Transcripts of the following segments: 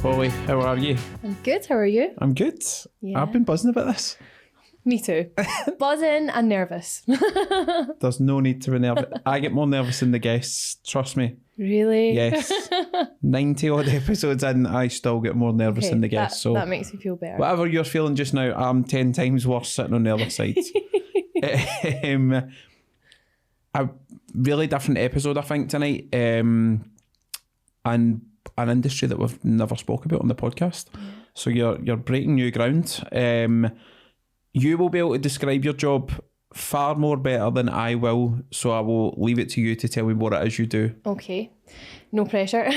Polly, how are you? I'm good, how are you? I'm good. Yeah. I've been buzzing about this. Me too. Buzzing and nervous. There's no need to be nervous. I get more nervous than the guests, trust me. Really? Yes. 90 odd episodes in, I still get more nervous than the guests. So that makes me feel better. whatever you're feeling just now, I'm 10 times worse sitting on the other side. A really different episode, I think, tonight. And an industry that we've never spoke about on the podcast. So you're breaking new ground. You will be able to describe your job far more better than I will, so I will leave it to you to tell me what it is you do. Okay, no pressure.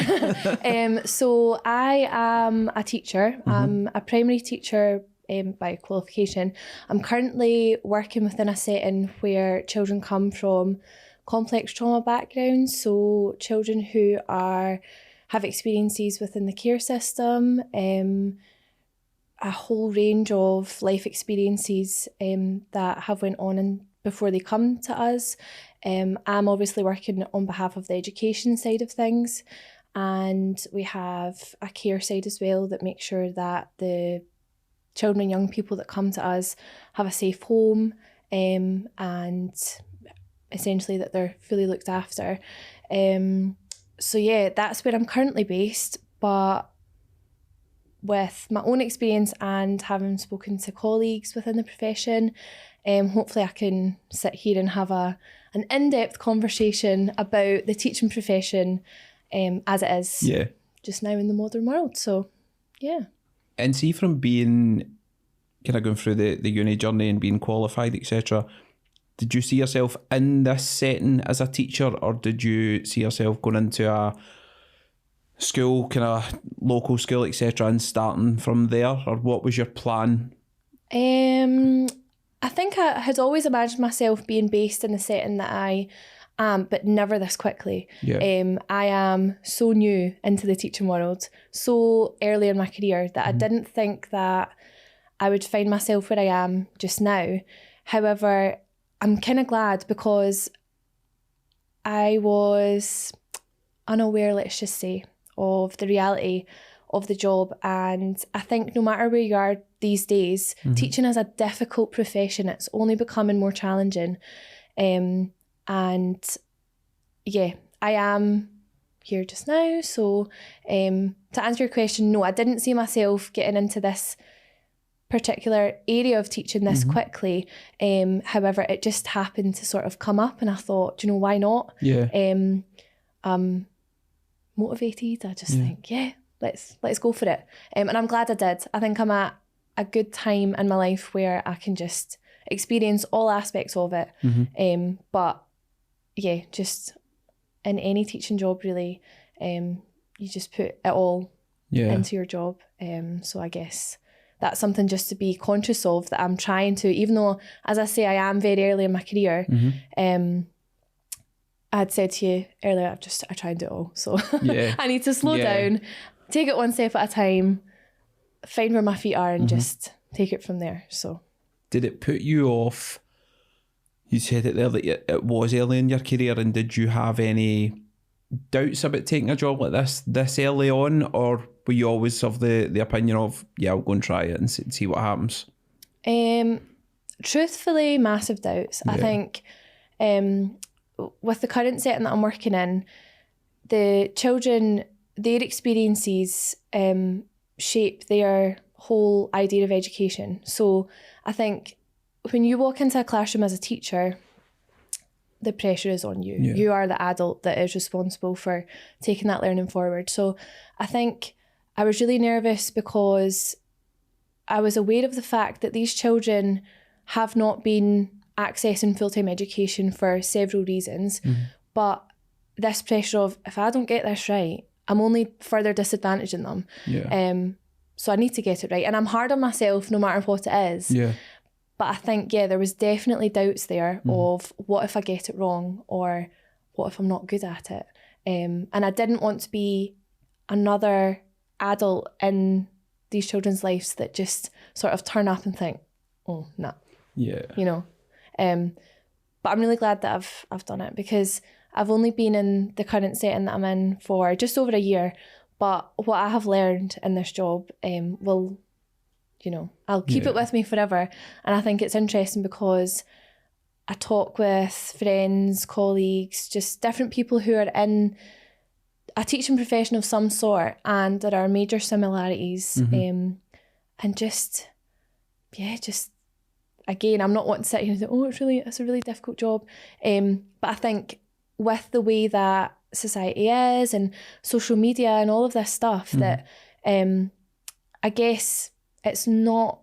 So I am a teacher. I'm a primary teacher by qualification. I'm currently working within a setting where children come from complex trauma backgrounds, so children who have experiences within the care system, a whole range of life experiences that have went on before they come to us. I'm obviously working on behalf of the education side of things, and we have a care side as well that makes sure that the children and young people that come to us have a safe home, and essentially that they're fully looked after. So yeah, that's where I'm currently based, but with my own experience and having spoken to colleagues within the profession, hopefully I can sit here and have an in-depth conversation about the teaching profession as it is just now in the modern world. So yeah. And see, from being kind of going through the uni journey and being qualified, etc., did you see yourself in this setting as a teacher, or did you see yourself going into a school, kind of local school, etc., and starting from there, or what was your plan? I think I had always imagined myself being based in the setting that I am, but never this quickly. I am so new into the teaching world, so early in my career, that I didn't think that I would find myself where I am just now. However, I'm kind of glad, because I was unaware, let's just say, of the reality of the job. And I think no matter where you are these days, teaching is a difficult profession. It's only becoming more challenging. And yeah, I am here just now. So to answer your question, no, I didn't see myself getting into this particular area of teaching this quickly. However, it just happened to sort of come up, and I thought, do you know, why not? Motivated. I just think, let's go for it. And I'm glad I did. I think I'm at a good time in my life where I can just experience all aspects of it. But yeah, just in any teaching job really, you just put it all into your job. So I guess that's something just to be conscious of, that I'm trying to, even though, as I say, I am very early in my career, I had said to you earlier, I try and do it all. So I need to slow down, take it one step at a time, find where my feet are, and just take it from there. So, did it put you off? You said it there that it was early in your career, and did you have any doubts about taking a job like this early on, or were you always of the opinion of, I'll go and try it and see what happens? Truthfully, massive doubts. I think with the current setting that I'm working in, the children, their experiences shape their whole idea of education. So I think when you walk into a classroom as a teacher, the pressure is on you. You are the adult that is responsible for taking that learning forward. So I think I was really nervous because I was aware of the fact that these children have not been accessing full-time education for several reasons, but this pressure of, if I don't get this right, I'm only further disadvantaging them. So I need to get it right, and I'm hard on myself no matter what it is. But I think there was definitely doubts there of, what if I get it wrong, or what if I'm not good at it? And I didn't want to be another adult in these children's lives that just sort of turn up and think, oh, nah. You know. But I'm really glad that I've done it, because I've only been in the current setting that I'm in for just over a year, But what I have learned in this job will, I'll keep it with me forever. And I think it's interesting because I talk with friends, colleagues, just different people who are in a teaching profession of some sort, and there are major similarities. And just again, I'm not wanting to sit here and say, oh, it's a really difficult job. But I think with the way that society is and social media and all of this stuff, that I guess it's not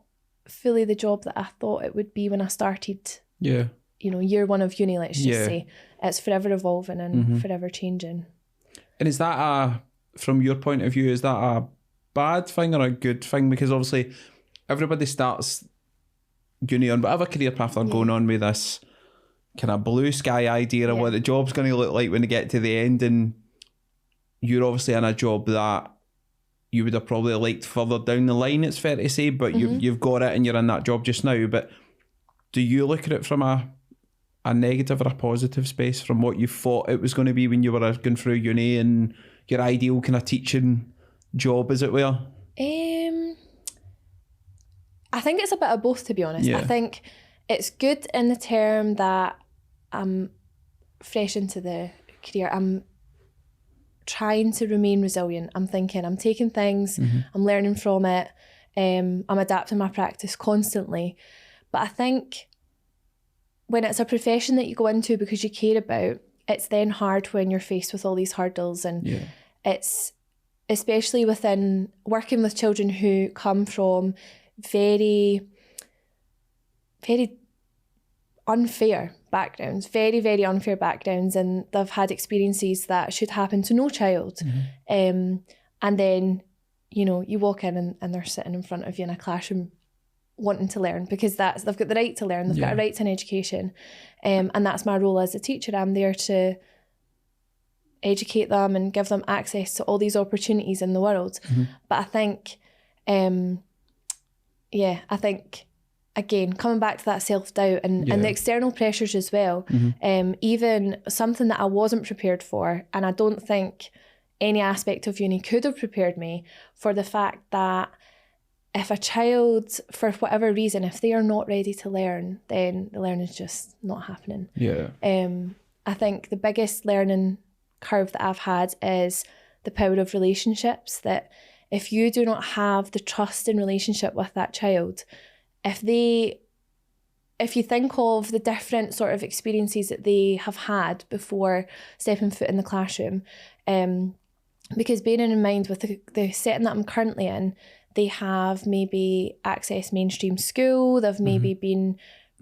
fully the job that I thought it would be when I started. Yeah. Year one of uni, let's just say. It's forever evolving and forever changing. And is that from your point of view, is that a bad thing or a good thing? Because obviously everybody starts uni on whatever career path they're going on with this kind of blue sky idea of what the job's going to look like when they get to the end, and you're obviously in a job that you would have probably liked further down the line, it's fair to say, but you've got it and you're in that job just now. But do you look at it from a negative or a positive space from what you thought it was going to be when you were going through uni and your ideal kind of teaching job, as it were? I think it's a bit of both, to be honest. I think it's good in the term that I'm fresh into the career. I'm trying to remain resilient. I'm thinking, I'm taking things, I'm learning from it, I'm adapting my practice constantly. But I think when it's a profession that you go into because you care about, it's then hard when you're faced with all these hurdles. And it's especially within working with children who come from very, very unfair backgrounds, very, very unfair backgrounds, and they've had experiences that should happen to no child. And then, you walk in and they're sitting in front of you in a classroom wanting to learn, because they've got the right to learn, they've got a right to an education. And that's my role as a teacher. I'm there to educate them and give them access to all these opportunities in the world. But I think, I think, again, coming back to that self-doubt and the external pressures as well, even something that I wasn't prepared for, and I don't think any aspect of uni could have prepared me for the fact that if a child, for whatever reason, if they are not ready to learn, then the learning is just not happening. I think the biggest learning curve that I've had is the power of relationships, that if you do not have the trust in relationship with that child, if you think of the different sort of experiences that they have had before stepping foot in the classroom, because bearing in mind with the setting that I'm currently in, they have maybe accessed mainstream school, they've maybe been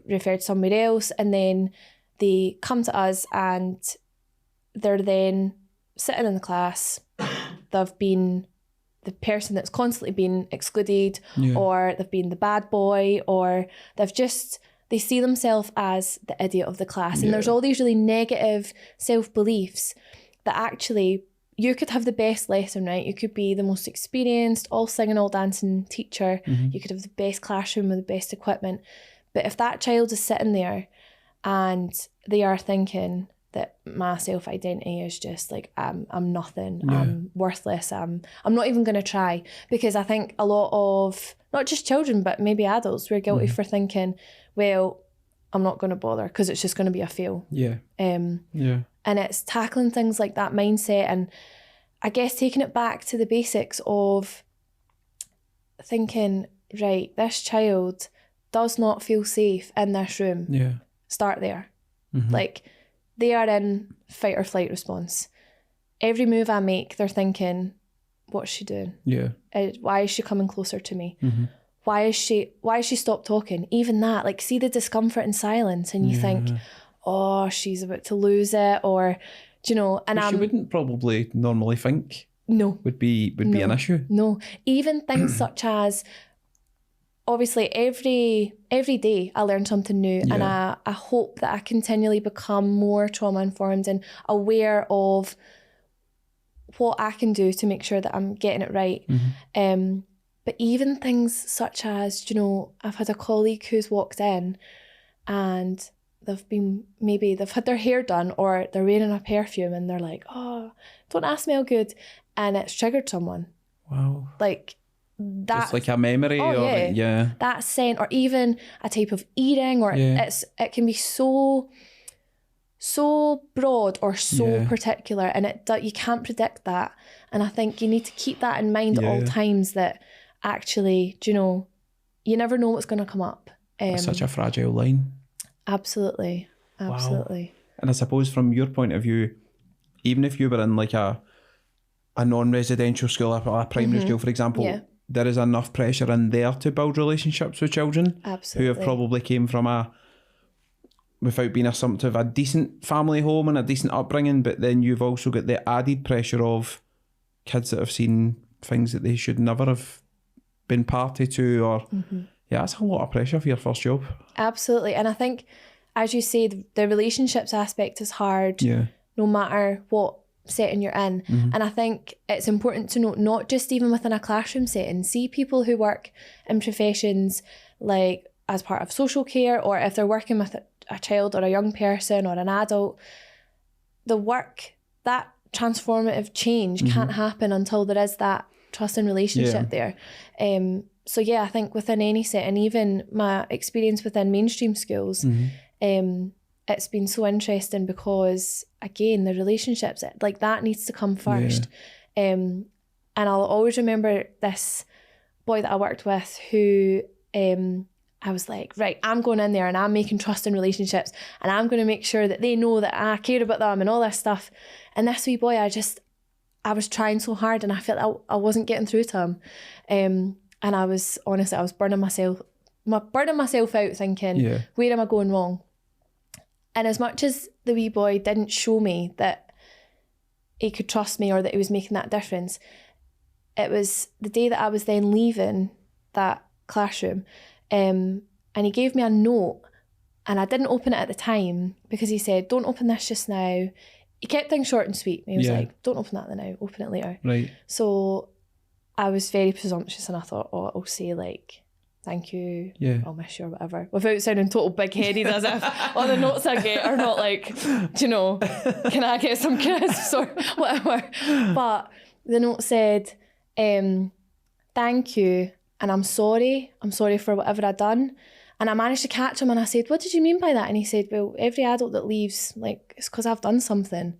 referred somewhere else, and then they come to us and they're then sitting in the class. They've been the person that's constantly been excluded, or they've been the bad boy, or they see themselves as the idiot of the class. And there's all these really negative self-beliefs that actually you could have the best lesson, right? You could be the most experienced, all singing, all dancing teacher. You could have the best classroom with the best equipment. But if that child is sitting there and they are thinking that my self-identity is just like, I'm nothing, I'm worthless, I'm not even going to try. Because I think a lot of, not just children, but maybe adults, we're guilty for thinking, well, I'm not going to bother because it's just going to be a fail. And it's tackling things like that mindset, and I guess taking it back to the basics of thinking, right, this child does not feel safe in this room. Start there. Like, they are in fight or flight response. Every move I make, they're thinking, what's she doing? Why is she coming closer to me? Why is she stopped talking? Even that, like, see the discomfort in silence, and you think, oh, she's about to lose it, or, and she wouldn't probably normally think would be an issue. No, even things such as, obviously every day I learn something new, and I hope that I continually become more trauma informed and aware of what I can do to make sure that I'm getting it right. But even things such as, I've had a colleague who's walked in and they've had their hair done or they're wearing a perfume and they're like, oh, don't I smell good? And it's triggered someone. Wow. Like that. Just like a memory that scent, or even a type of eating, or it can be so broad or so particular, and you can't predict that. And I think you need to keep that in mind at all times, that actually, you never know what's going to come up. It's such a fragile line. Absolutely. Wow. And I suppose from your point of view, even if you were in like a non-residential school, a primary school, for example, there is enough pressure in there to build relationships with children who have probably came from without being assumptive, a decent family home and a decent upbringing, but then you've also got the added pressure of kids that have seen things that they should never have been party to, or that's a lot of pressure for your first job. Absolutely. And I think, as you say, the relationships aspect is hard no matter what setting you're in. And I think it's important to note, not just even within a classroom setting, see people who work in professions like as part of social care, or if they're working with a child or a young person or an adult, the work, that transformative change can't happen until there is that trust and relationship there. So I think within any setting, even my experience within mainstream schools, it's been so interesting because, again, the relationships, like that needs to come first. And I'll always remember this boy that I worked with who I was like, right, I'm going in there and I'm making trust in relationships and I'm going to make sure that they know that I care about them and all this stuff. And this wee boy, I was trying so hard and I felt I wasn't getting through to him. And I was burning myself out thinking, where am I going wrong? And as much as the wee boy didn't show me that he could trust me or that he was making that difference, it was the day that I was then leaving that classroom, and he gave me a note, and I didn't open it at the time because he said, don't open this just now. He kept things short and sweet. He was like, don't open that now, open it later. Right. So I was very presumptuous and I thought, I'll say like, thank you, I'll miss you or whatever, without sounding total big-headed as if all the notes I get are not like, can I get some crisps or whatever. But the note said, thank you, and I'm sorry for whatever I've done. And I managed to catch him and I said, what did you mean by that? And he said, well, every adult that leaves, like, it's because I've done something.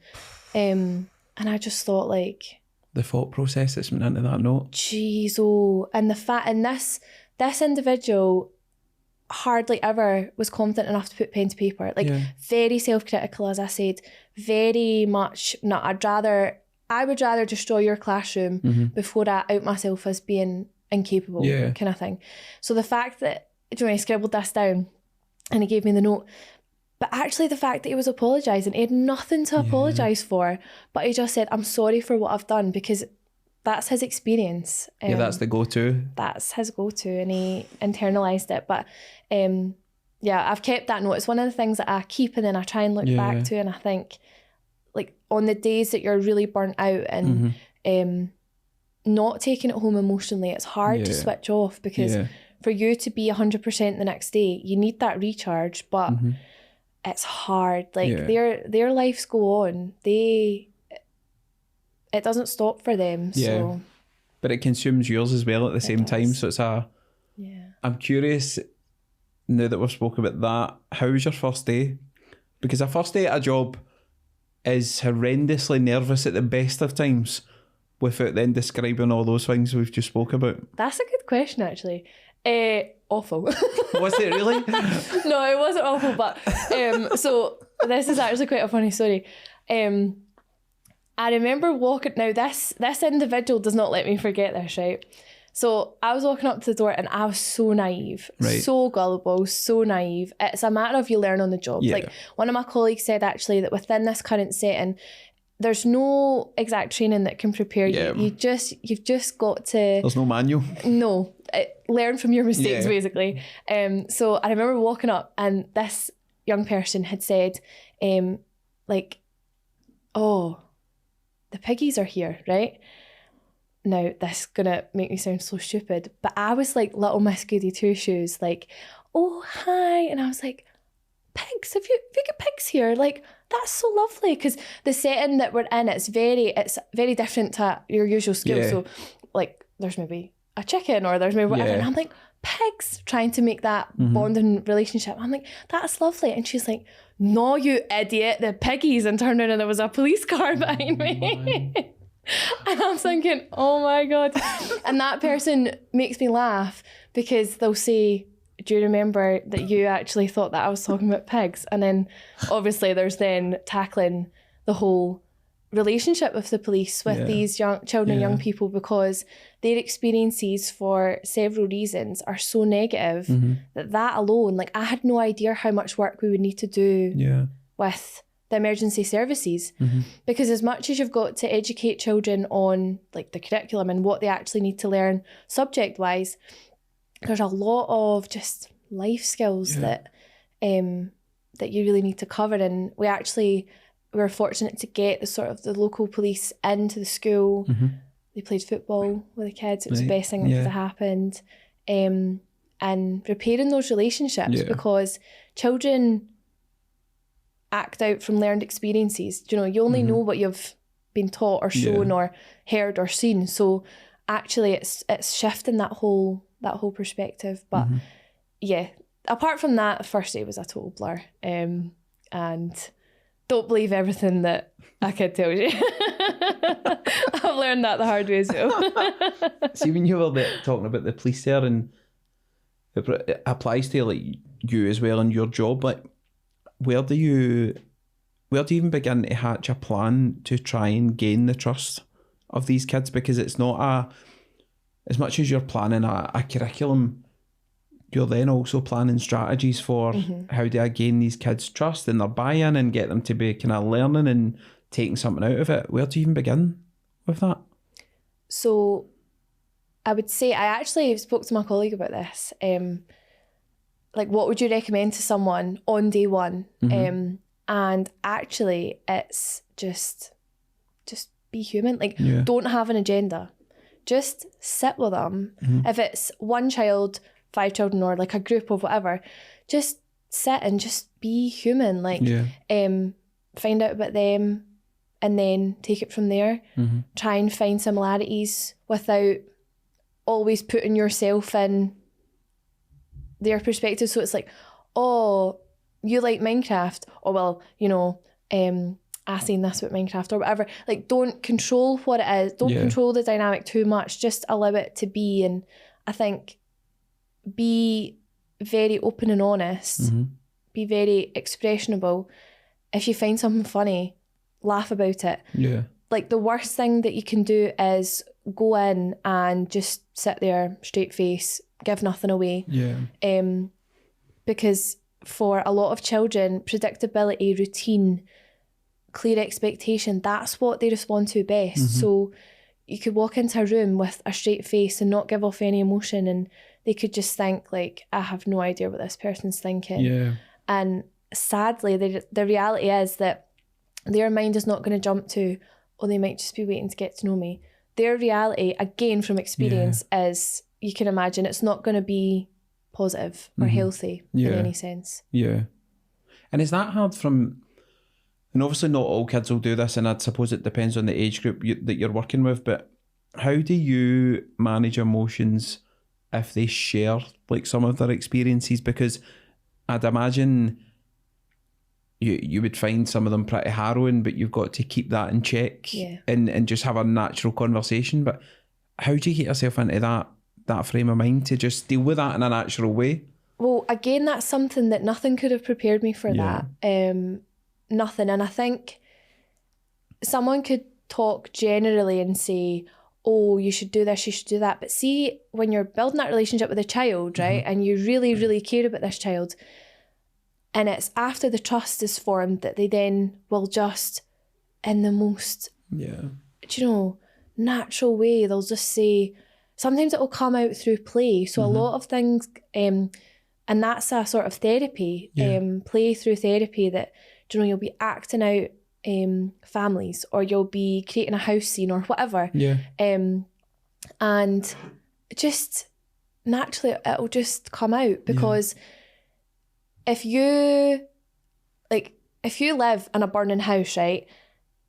And I just thought, like, the thought process that's went into that note. Jeez, and this individual hardly ever was confident enough to put pen to paper. Like, very self-critical, as I said, very much, no, I would rather destroy your classroom before I out myself as being incapable, kind of thing. So the fact that, he scribbled this down and he gave me the note, but actually the fact that he was apologising, he had nothing to apologise for, but he just said, I'm sorry for what I've done, because that's his experience. That's the go-to. That's his go-to, and he internalised it. But I've kept that note. It's one of the things that I keep and then I try and look back to, and I think, like, on the days that you're really burnt out and not taking it home emotionally, it's hard to switch off, because for you to be 100% the next day, you need that recharge, but it's hard. Like, their lives go on. It doesn't stop for them. So. But it consumes yours as well at the same time. So it's I'm curious, now that we've spoken about that, how was your first day? Because a first day at a job is horrendously nervous at the best of times, without then describing all those things we've just spoke about. That's a good question, actually. Awful. Was it really? No, it wasn't awful, but so this is actually quite a funny story. I remember walking, now this individual does not let me forget this, right? So I was walking up to the door and I was so naive, so gullible, so naive. It's a matter of you learn on the job. Like, one of my colleagues said actually that within this current setting, there's no exact training that can prepare you. You've just got to... There's no manual. No. Learn from your mistakes, basically. So I remember walking up and this young person had said, like, oh, the piggies are here, right? Now, this is going to make me sound so stupid, but I was like Little Miss Goody Two Shoes, like, oh, hi. And I was like, pigs, have you got pigs here? Like, that's so lovely, because the setting that we're in, it's very different to your usual school. Yeah. So like there's maybe a chicken or there's maybe whatever, and I'm like, pigs, trying to make that bonding relationship. I'm like, that's lovely. And she's like, no, you idiot, the piggies, and turned around and there was a police car behind me. And I'm thinking, oh my God. And that person makes me laugh, because they'll say, do you remember that you actually thought that I was talking about pigs? And then obviously there's then tackling the whole relationship with the police with these young children and young people, because their experiences for several reasons are so negative that alone, like, I had no idea how much work we would need to do with the emergency services, because as much as you've got to educate children on like the curriculum and what they actually need to learn subject wise, there's a lot of just life skills that that you really need to cover. And we were fortunate to get the local police into the school. They played football with the kids. It was the best thing that could have happened. And repairing those relationships, because children act out from learned experiences. You know, you only know what you've been taught or shown or heard or seen. So actually it's shifting that whole perspective. But apart from that, the first day was a total blur. And don't believe everything that a kid tells you. I've learned that the hard way as well. See, when you were talking about the police there, and it applies to like you as well and your job, like where do you even begin to hatch a plan to try and gain the trust of these kids? Because it's not as much as you're planning a curriculum, you're then also planning strategies for how do I gain these kids' trust and their buy-in and get them to be kind of learning and taking something out of it. Where do you even begin with that? So I would say, I actually spoke to my colleague about this. Like, what would you recommend to someone on day one? And actually it's just be human. Like, don't have an agenda. Just sit with them. If it's one child, 5 children, or like a group of whatever, just sit and just be human. Like, find out about them and then take it from there. Try and find similarities without always putting yourself in their perspective. So it's like, oh, you like Minecraft? Oh, well, you know, I seen this with Minecraft or whatever. Like, don't control what it is. Don't control the dynamic too much. Just allow it to be. And I think be very open and honest. Be very expressionable. If you find something funny, laugh about it. Like, the worst thing that you can do is go in and just sit there, straight face, give nothing away. Because for a lot of children, predictability, routine, clear expectation, that's what they respond to best. So you could walk into a room with a straight face and not give off any emotion, and they could just think like, I have no idea what this person's thinking. And sadly, the reality is that their mind is not going to jump to, oh, they might just be waiting to get to know me. Their reality, again from experience, is, you can imagine, it's not going to be positive or healthy in any sense. And is that hard from, and obviously not all kids will do this, and I suppose it depends on the age group that you're working with, but how do you manage emotions if they share like some of their experiences? Because I'd imagine you would find some of them pretty harrowing, but you've got to keep that in check and just have a natural conversation. But how do you get yourself into that frame of mind to just deal with that in a natural way? Well, again, that's something that nothing could have prepared me for that. Nothing. And I think someone could talk generally and say, oh, you should do this, you should do that. But see, when you're building that relationship with a child, right, and you really, really care about this child, and it's after the trust is formed that they then will just, in the most, natural way, they'll just say, sometimes it will come out through play. So a lot of things, and that's a sort of therapy, play through therapy, that, you'll be acting out families, or you'll be creating a house scene or whatever. And just naturally it'll just come out, because if you if you live in a burning house, right,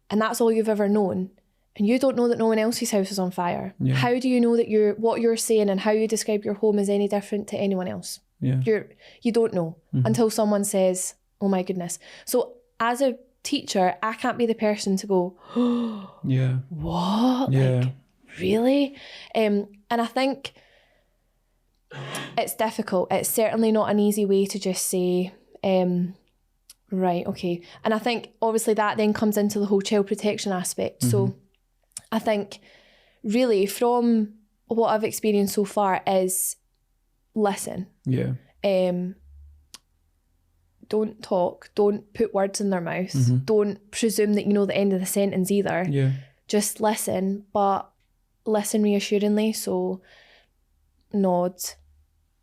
and that's all you've ever known, and you don't know that no one else's house is on fire, how do you know that what you're saying and how you describe your home is any different to anyone else? You don't know until someone says, oh my goodness. So as a teacher, I can't be the person to go, what? Like, really? And I think it's difficult. It's certainly not an easy way to just say, right, okay. And I think obviously that then comes into the whole child protection aspect. So I think really from what I've experienced so far is listen. Don't talk. Don't put words in their mouth. Don't presume that you know the end of the sentence either. Just listen, but listen reassuringly. So nod,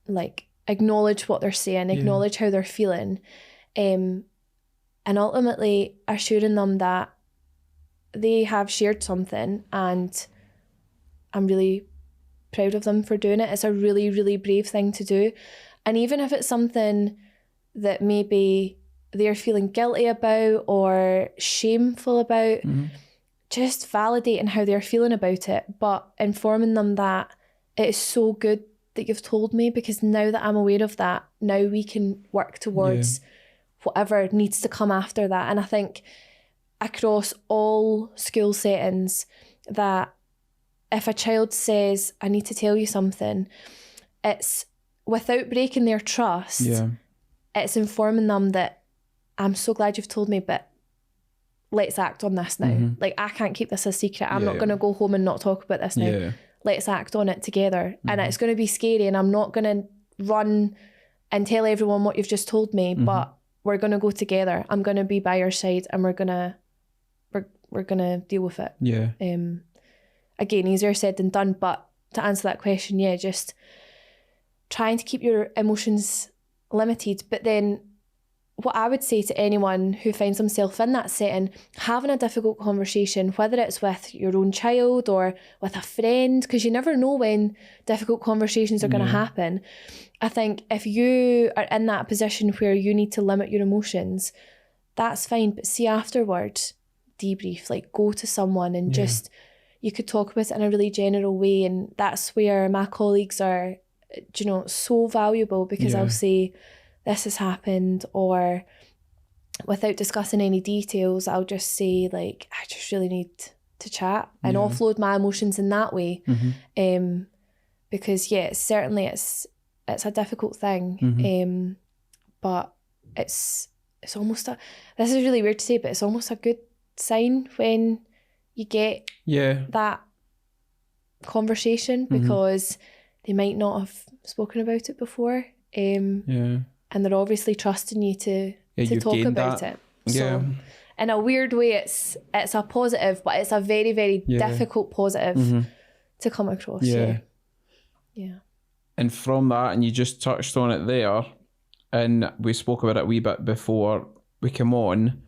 like acknowledge what they're saying, acknowledge how they're feeling, and ultimately assuring them that they have shared something and I'm really proud of them for doing it. It's a really, really brave thing to do. And even if it's something that maybe they're feeling guilty about or shameful about, just validating how they're feeling about it, but informing them that it is so good that you've told me, because now that I'm aware of that, now we can work towards whatever needs to come after that. And I think across all school settings, that if a child says, I need to tell you something, it's without breaking their trust, it's informing them that I'm so glad you've told me, but let's act on this now. Like, I can't keep this a secret. I'm not going to go home and not talk about this now. Let's act on it together. And it's going to be scary, and I'm not going to run and tell everyone what you've just told me, but we're going to go together. I'm going to be by your side, and we're going to deal with it. Again, easier said than done, but to answer that question, just trying to keep your emotions limited. But then what I would say to anyone who finds themselves in that setting, having a difficult conversation, whether it's with your own child or with a friend, because you never know when difficult conversations are going to happen. I think if you are in that position where you need to limit your emotions, that's fine. But see, afterwards, debrief, like go to someone and just, you could talk about it in a really general way. And that's where my colleagues are, so valuable, because I'll say, this has happened, or without discussing any details, I'll just say, like, I just really need to chat and offload my emotions in that way. Because certainly it's a difficult thing. But it's almost this is really weird to say, but it's almost a good sign when you get that conversation, because they might not have spoken about it before. And they're obviously trusting you to talk about it. So in a weird way, it's a positive, but it's a very, very difficult positive to come across. And from that, and you just touched on it there, and we spoke about it a wee bit before we came on,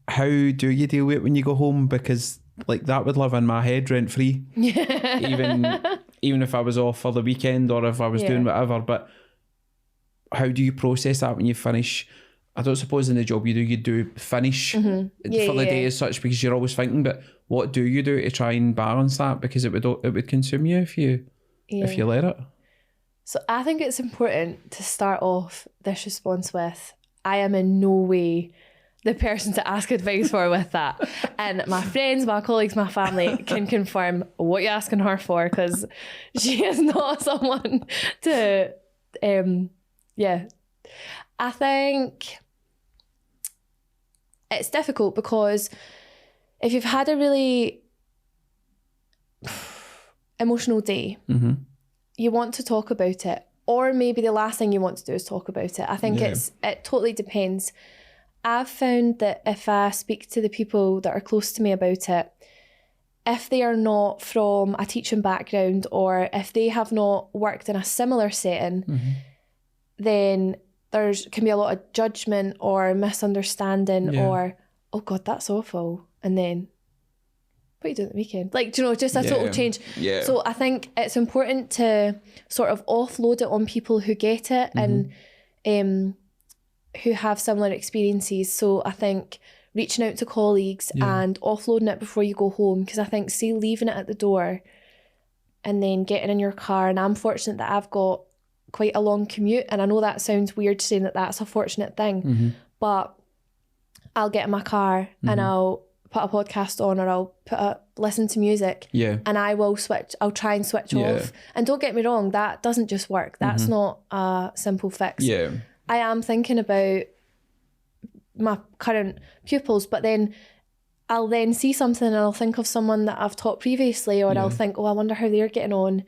how do you deal with it when you go home? Because like that would live in my head rent free. Even if I was off for the weekend or if I was doing whatever. But how do you process that when you finish? I don't suppose in the job you do finish for the day as such, because you're always thinking, but what do you do to try and balance that? Because it would consume you if you let it. So I think it's important to start off this response with, I am in no way the person to ask advice for with that. And my friends, my colleagues, my family can confirm what you're asking her for, because she is not someone to... I think it's difficult, because if you've had a really emotional day, you want to talk about it, or maybe the last thing you want to do is talk about it. I think it totally depends. I've found that if I speak to the people that are close to me about it, if they are not from a teaching background, or if they have not worked in a similar setting, then can be a lot of judgment or misunderstanding or, oh God, that's awful. And then, what are you doing at the weekend? Like, just a total change. So I think it's important to sort of offload it on people who get it, and who have similar experiences. So I think reaching out to colleagues and offloading it before you go home, because I think, say, leaving it at the door and then getting in your car, and I'm fortunate that I've got quite a long commute, and I know that sounds weird saying that that's a fortunate thing, but I'll get in my car and I'll put a podcast on, or I'll listen to music, and I'll try and switch off. And don't get me wrong, that doesn't just work. That's not a simple fix. I am thinking about my current pupils, but then I'll then see something and I'll think of someone that I've taught previously, or I'll think, oh, I wonder how they're getting on.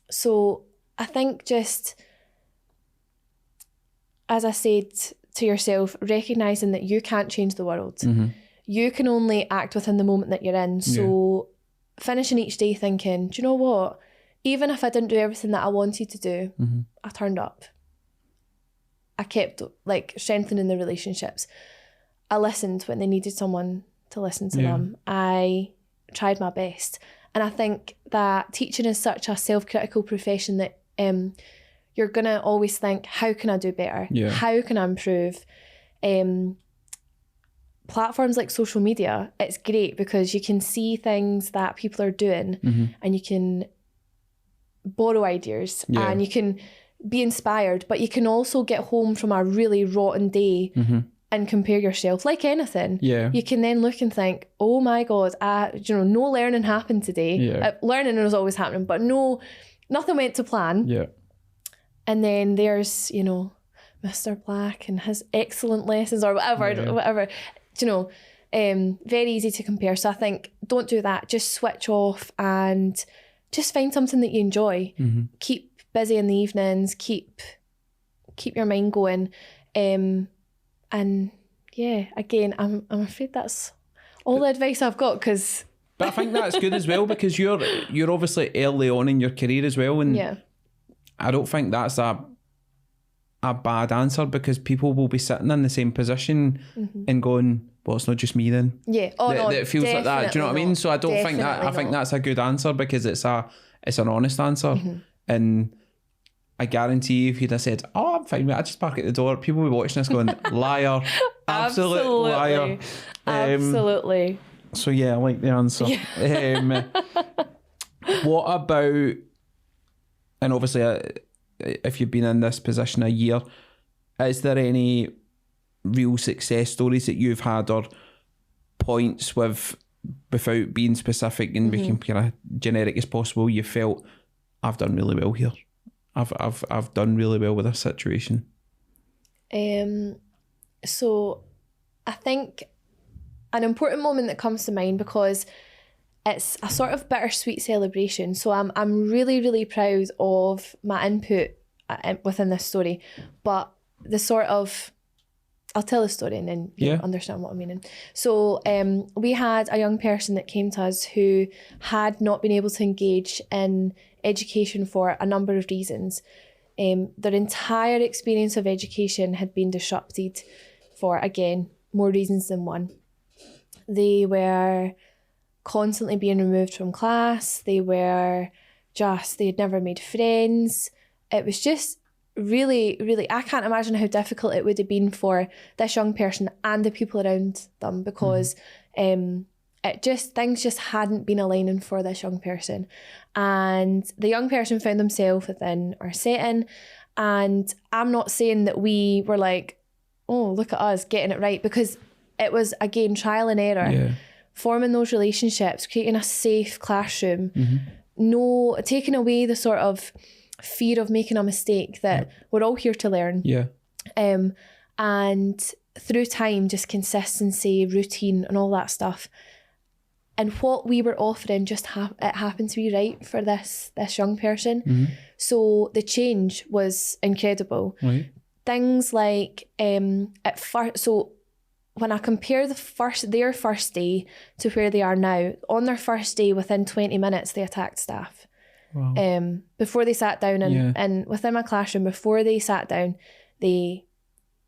So I think, just as I said to yourself, recognising that you can't change the world. You can only act within the moment that you're in. So finishing each day thinking, do you know what? Even if I didn't do everything that I wanted to do, I turned up. I kept strengthening the relationships. I listened when they needed someone to listen to them. I tried my best. And I think that teaching is such a self-critical profession that you're going to always think, how can I do better? How can I improve? Platforms like social media, it's great because you can see things that people are doing and you can borrow ideas and you can be inspired, but you can also get home from a really rotten day and compare yourself. Like anything, you can then look and think, oh my God, no learning happened today. Learning is always happening, but nothing went to plan. And then there's, Mr. Black and his excellent lessons, or whatever. Very easy to compare. So I think, don't do that. Just switch off and just find something that you enjoy. Keep busy in the evenings. Keep your mind going. And again, I'm afraid that's all the advice I've got. But I think that's good as well, because you're obviously early on in your career as well, and I don't think that's a bad answer, because people will be sitting in the same position and going, well, it's not just me then. That it feels like that. Do you know what I mean? So I don't think that. I think that's a good answer, because it's an honest answer. And I guarantee you, if you'd have said, oh, I'm fine, mate, I just park at the door, people will be watching this going, liar, absolute liar. Absolutely. So yeah, I like the answer. What about, and obviously if you've been in this position a year, is there any real success stories that you've had, or points without being specific and making kind of generic as possible, you felt, I've done really well here, I've done really well with this situation? So I think an important moment that comes to mind, because it's a sort of bittersweet celebration. So I'm really, really proud of my input within this story, but I'll tell the story and then you'll understand what I'm meaning. So we had a young person that came to us who had not been able to engage in education for a number of reasons. Their entire experience of education had been disrupted for, again, more reasons than one. They were constantly being removed from class. They had never made friends. It was just really, really, I can't imagine how difficult it would have been for this young person and the people around them, because things just hadn't been aligning for this young person. And the young person found themselves within our setting. And I'm not saying that we were like, oh, look at us getting it right, because it was, again, trial and error. Forming those relationships, creating a safe classroom, taking away the sort of fear of making a mistake, that we're all here to learn. And through time, just consistency, routine and all that stuff. And what we were offering just it happened to be right for this young person. So the change was incredible. Things like at first, so when I compare their first day to where they are now, on their first day, within 20 minutes, they attacked staff. Wow. Before they sat down and within my classroom, before they sat down, they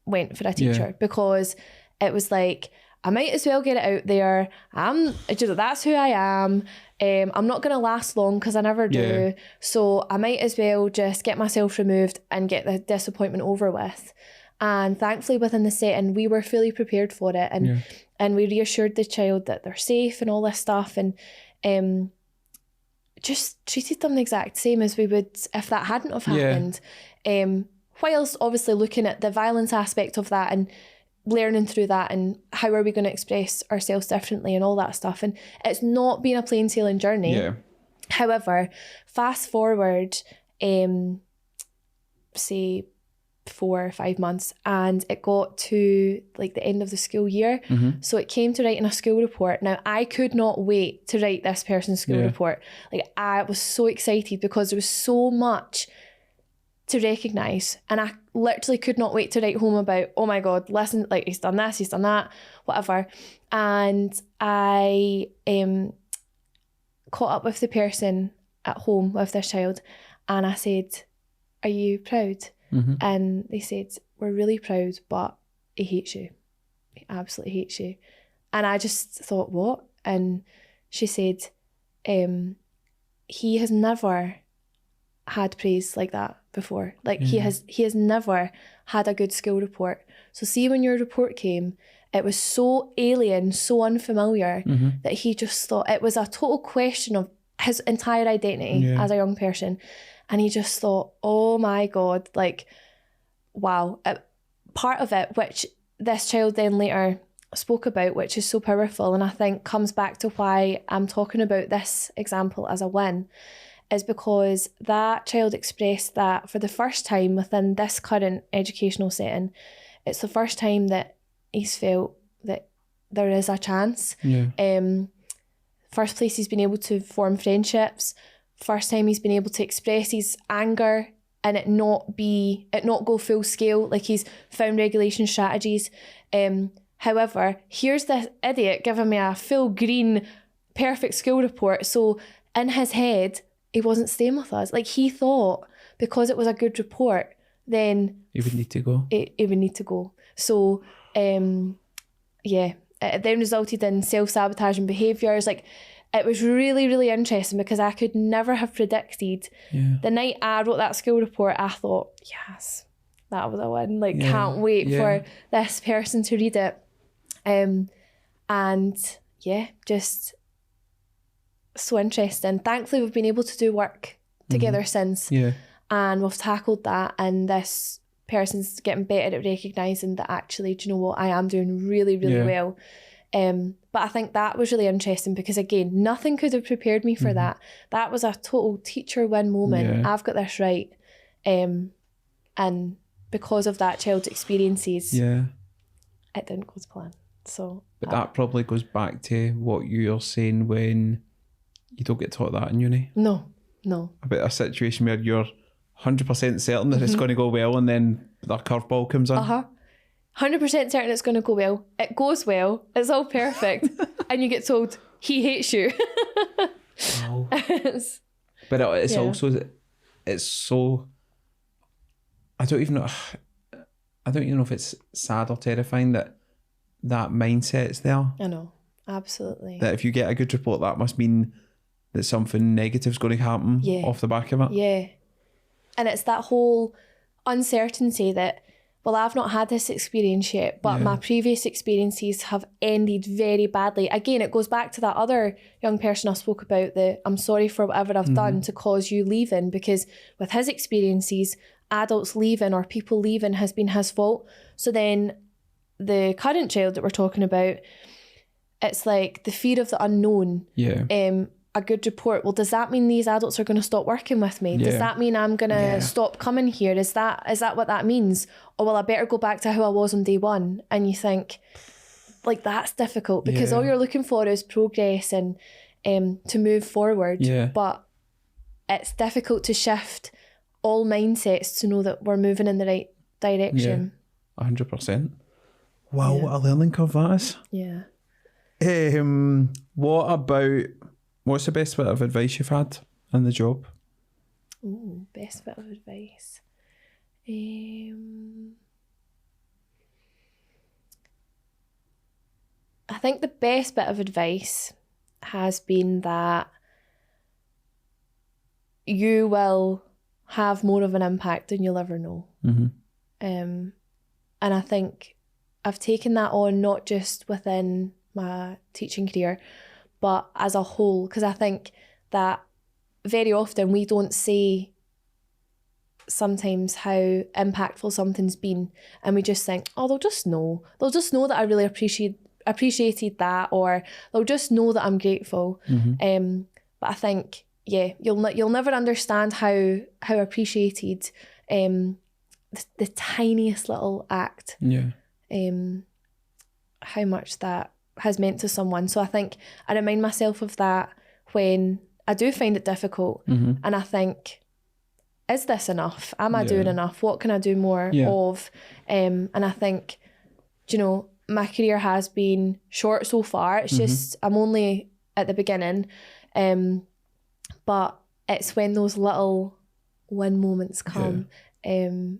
went for a teacher, because it was like, I might as well get it out there. That's who I am. I'm not going to last long, because I never do. So I might as well just get myself removed and get the disappointment over with. And thankfully within the setting, we were fully prepared for it. And we reassured the child that they're safe and all this stuff. And just treated them the exact same as we would if that hadn't have happened. Whilst obviously looking at the violence aspect of that and learning through that and how are we going to express ourselves differently and all that stuff. And it's not been a plain sailing journey. Yeah. However, fast forward, say 4 or 5 months, and it got to like the end of the school year. So it came to writing a school report. Now I could not wait to write this person's school report. Like I was so excited because there was so much to recognise, and I literally could not wait to write home about, oh my God, listen, like he's done this, he's done that, whatever. And I caught up with the person at home with this child, and I said, are you proud? And they said, we're really proud, but he hates you. He absolutely hates you. And I just thought, what? And she said, he has never had praise like that before. Like he has never had a good school report. So see, when your report came, it was so alien, so unfamiliar that he just thought it was a total question of his entire identity as a young person. And he just thought, oh my God, like, wow. Part of it, which this child then later spoke about, which is so powerful, and I think comes back to why I'm talking about this example as a win, is because that child expressed that for the first time within this current educational setting, it's the first time that he's felt that there is a chance. First place he's been able to form friendships. First time he's been able to express his anger and it not go full scale. Like he's found regulation strategies. However, here's this idiot giving me a full green, perfect school report. So in his head, he wasn't staying with us. Like he thought because it was a good report, then he would need to go. He would need to go. So it then resulted in self-sabotaging behaviours. Like it was really, really interesting because I could never have predicted. The night I wrote that school report, I thought, yes, that was a win. Like, can't wait for this person to read it. Just so interesting. Thankfully, we've been able to do work together since. And we've tackled that, and this person's getting better at recognising that actually, do you know what, I am doing really, really well. But I think that was really interesting because, again, nothing could have prepared me for that. That was a total teacher win moment. I've got this right. And because of that child's experiences, it didn't go to plan. So, but that probably goes back to what you're saying when you don't get taught that in uni. No. About a situation where you're 100% certain that it's going to go well, and then that curveball comes in. 100% certain it's going to go well. It goes well. It's all perfect. And you get told, he hates you. Wow. But it's also, it's so, I don't even know if it's sad or terrifying that mindset's there. I know. Absolutely. That if you get a good report, that must mean that something negative's going to happen off the back of it. Yeah. And it's that whole uncertainty that, well, I've not had this experience yet, but my previous experiences have ended very badly. Again, it goes back to that other young person I spoke about, that I'm sorry for whatever I've done to cause you leaving, because with his experiences, adults leaving or people leaving has been his fault. So then the current child that we're talking about, it's like the fear of the unknown. A good report. Well, does that mean these adults are going to stop working with me? Does that mean I'm going to stop coming here? Is that what that means? Or well, I better go back to who I was on day one? And you think, like, that's difficult because all you're looking for is progress and to move forward. But it's difficult to shift all mindsets to know that we're moving in the right direction. 100%. Wow, what a learning curve that is. What's the best bit of advice you've had in the job? Ooh, best bit of advice. I think the best bit of advice has been that you will have more of an impact than you'll ever know. And I think I've taken that on not just within my teaching career, but as a whole, because I think that very often we don't say sometimes how impactful something's been, and we just think, oh, they'll just know that I really appreciated that, or they'll just know that I'm grateful. But I think, yeah, you'll never understand how appreciated the tiniest little act, how much that has meant to someone. So I think I remind myself of that when I do find it difficult, and I think, is this enough? Am I doing enough? What can I do more of? And I think, you know, my career has been short so far. It's just, I'm only at the beginning. But it's when those little win moments come. And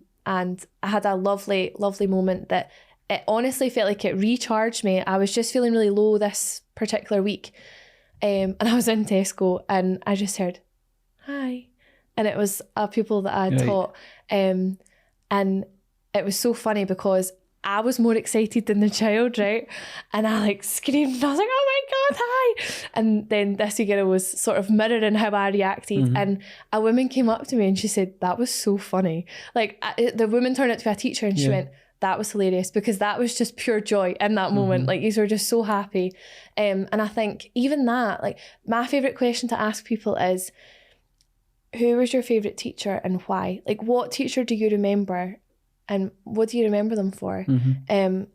I had a lovely, lovely moment that it honestly felt like it recharged me. I was just feeling really low this particular week. And I was in Tesco and I just heard, hi. And it was a pupil that I had taught. And it was so funny because I was more excited than the child, right? And I like screamed and I was like, oh my God, hi. And then this girl was sort of mirroring how I reacted. And a woman came up to me and she said, that was so funny. Like the woman turned out to be a teacher and she went, that was hilarious, because that was just pure joy in that moment. Like, you were just so happy. And I think even that, like, my favourite question to ask people is, who was your favourite teacher and why? Like, what teacher do you remember and what do you remember them for? And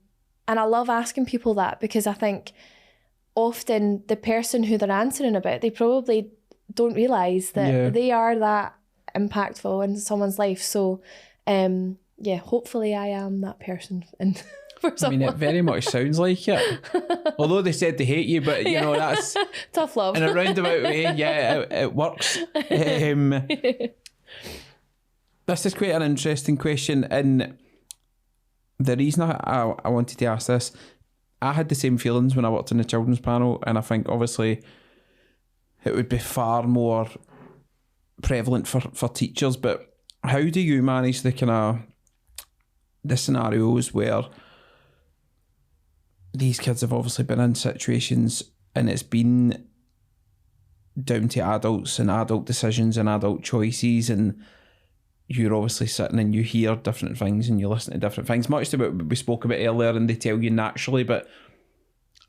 I love asking people that, because I think often the person who they're answering about, they probably don't realise that they are that impactful in someone's life. So, hopefully I am that person. And for someone. I mean, it very much sounds like it. Although they said they hate you, but you know, that's tough love. In a roundabout way, it works. This is quite an interesting question, and the reason I wanted to ask this, I had the same feelings when I worked in the children's panel, and I think obviously it would be far more prevalent for teachers, but how do you manage the scenarios where these kids have obviously been in situations and it's been down to adults and adult decisions and adult choices, and you're obviously sitting and you hear different things and you listen to different things, much to what we spoke about earlier, and they tell you naturally, but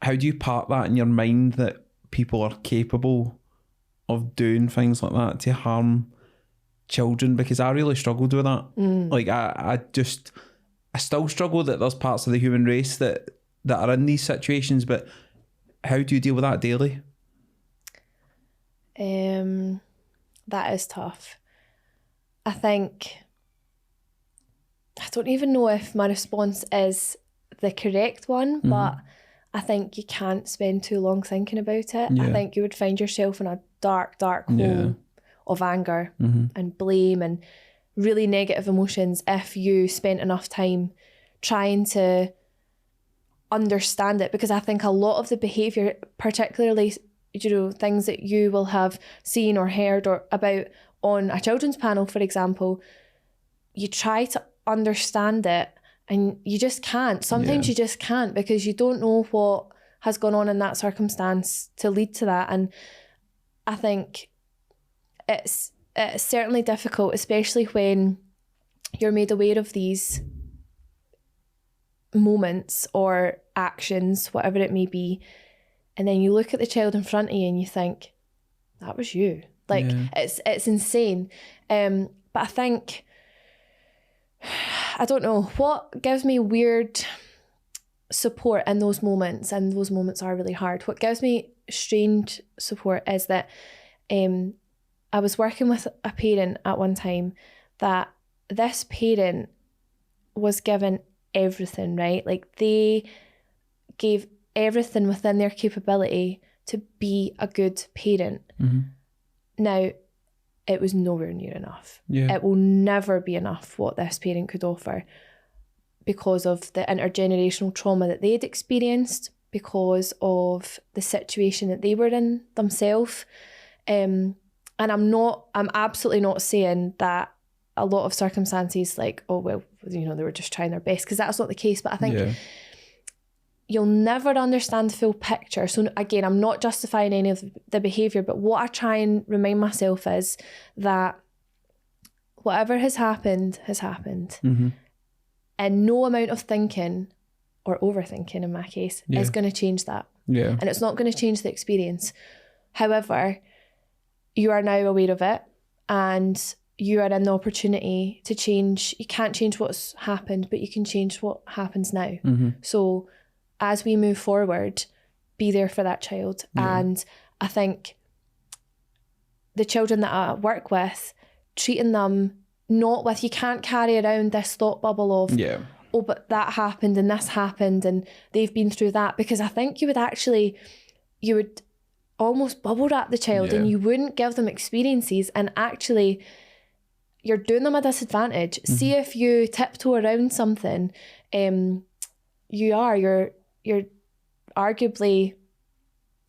how do you park that in your mind that people are capable of doing things like that to harm children? Because I really struggled with that. Like I still struggle that there's parts of the human race that are in these situations, but how do you deal with that daily? That is tough. I think, I don't even know if my response is the correct one, but I think you can't spend too long thinking about it. I think you would find yourself in a dark, dark hole of anger and blame and really negative emotions if you spent enough time trying to understand it. Because I think a lot of the behaviour, particularly, you know, things that you will have seen or heard or about on a children's panel, for example, you try to understand it and you just can't. Sometimes you just can't, because you don't know what has gone on in that circumstance to lead to that. And I think it's certainly difficult, especially when you're made aware of these moments or actions, whatever it may be, and then you look at the child in front of you and you think, that was you. Like, it's insane. But I think, I don't know, what gives me weird support in those moments, and those moments are really hard. What gives me strange support is that I was working with a parent at one time that this parent was given everything, right? Like, they gave everything within their capability to be a good parent. Now, it was nowhere near enough. It will never be enough what this parent could offer, because of the intergenerational trauma that they'd experienced, because of the situation that they were in themselves. And I'm absolutely not saying that a lot of circumstances, like, oh, well, you know, they were just trying their best, because that's not the case. But I think you'll never understand the full picture. So again, I'm not justifying any of the behaviour, but what I try and remind myself is that whatever has happened, and no amount of thinking or overthinking in my case is going to change that. And it's not going to change the experience. However, you are now aware of it, and you are in the opportunity to change. You can't change what's happened, but you can change what happens now. So as we move forward, be there for that child. And I think the children that I work with, treating them not with, you can't carry around this thought bubble of, oh, but that happened and this happened and they've been through that. Because I think you would almost bubble wrap the child and you wouldn't give them experiences, and actually you're doing them a disadvantage. See, if you tiptoe around something, you're arguably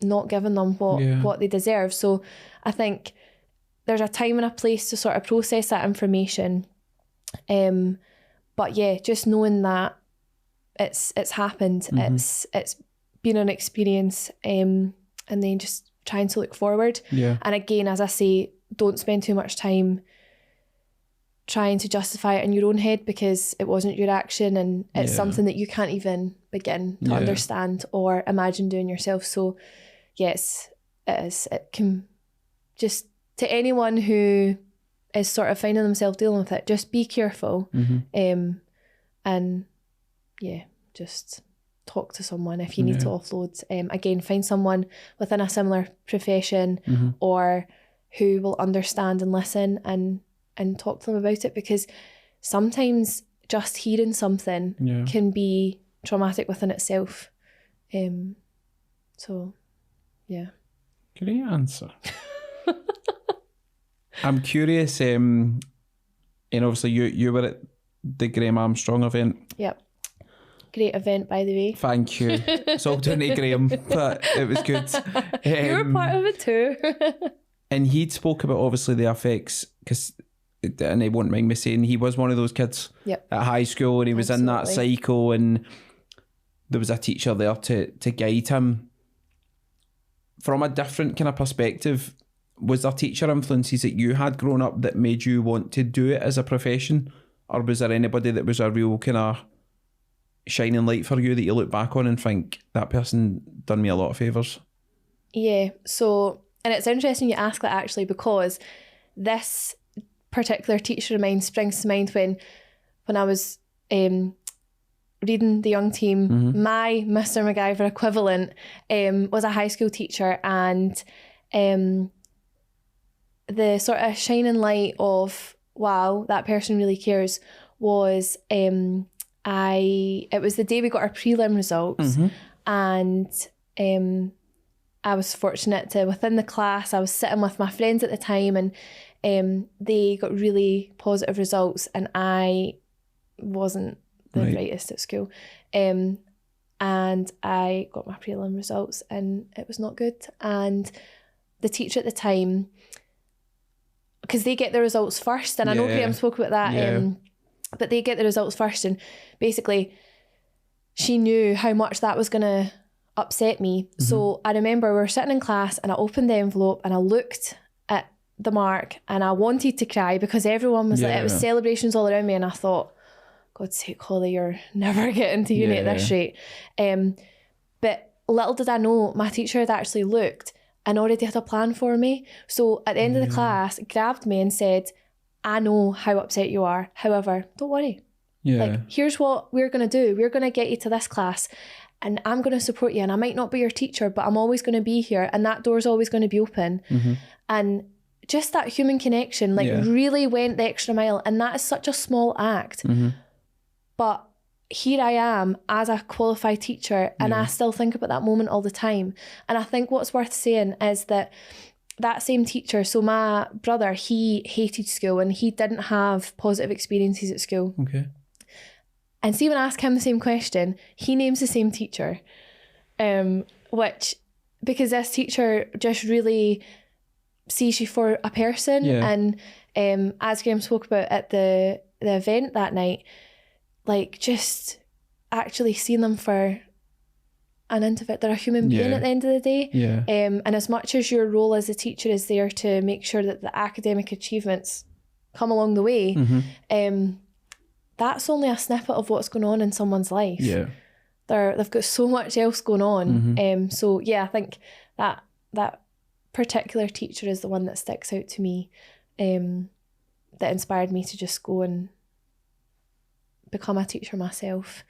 not giving them what they deserve. So I think there's a time and a place to sort of process that information. But yeah, just knowing that it's happened, it's been an experience, and then just trying to look forward. And again, as I say, don't spend too much time trying to justify it in your own head, because it wasn't your action, and it's something that you can't even begin to understand or imagine doing yourself. So yes, it can, just to anyone who is sort of finding themselves dealing with it, just be careful. And just talk to someone if you need to offload. Again, find someone within a similar profession or who will understand and listen and talk to them about it, because sometimes just hearing something can be traumatic within itself. So yeah. Great answer. I'm curious, and obviously you were at the Graham Armstrong event. Yep. Great event, by the way. Thank you. It's all down to Graham, but it was good. You were part of it too. And he'd spoke about obviously the effects, and he won't mind me saying, he was one of those kids at high school, and he was in that cycle, and there was a teacher there to guide him. From a different kind of perspective, was there teacher influences that you had growing up that made you want to do it as a profession? Or was there anybody that was a real kind of shining light for you that you look back on and think, that person done me a lot of favours? Yeah, so, and it's interesting you ask that actually, because this particular teacher of mine springs to mind when I was reading The Young Team. My Mr. MacGyver equivalent was a high school teacher, and the sort of shining light of, wow, that person really cares, was it was the day we got our prelim results, and I was fortunate to, within the class, I was sitting with my friends at the time, and they got really positive results, and I wasn't the brightest at school, and I got my prelim results and it was not good. And the teacher at the time, because they get the results first, and I know Graham spoke about that, but they get the results first, and basically she knew how much that was going to upset me. So I remember we were sitting in class, and I opened the envelope and I looked at the mark, and I wanted to cry because everyone was like, it was celebrations all around me, and I thought, God's sake, Holly, you're never getting to uni at this rate. But little did I know, my teacher had actually looked and already had a plan for me. So at the end of the class, grabbed me and said, I know how upset you are. However, don't worry. Like, here's what we're going to do. We're going to get you to this class, and I'm going to support you. And I might not be your teacher, but I'm always going to be here. And that door's always going to be open. And just that human connection, really went the extra mile. And that is such a small act. But here I am as a qualified teacher, and I still think about that moment all the time. And I think what's worth saying is that same teacher, so my brother, he hated school and he didn't have positive experiences at school. Okay. And see, when I ask him the same question, he names the same teacher, which, because this teacher just really sees you for a person. And as Graham spoke about at the event that night, like just actually seeing them for an individual. They're a human being at the end of the day. Yeah. And as much as your role as a teacher is there to make sure that the academic achievements come along the way, that's only a snippet of what's going on in someone's life. Yeah. They've got so much else going on. So yeah, I think that particular teacher is the one that sticks out to me, that inspired me to just go and become a teacher myself.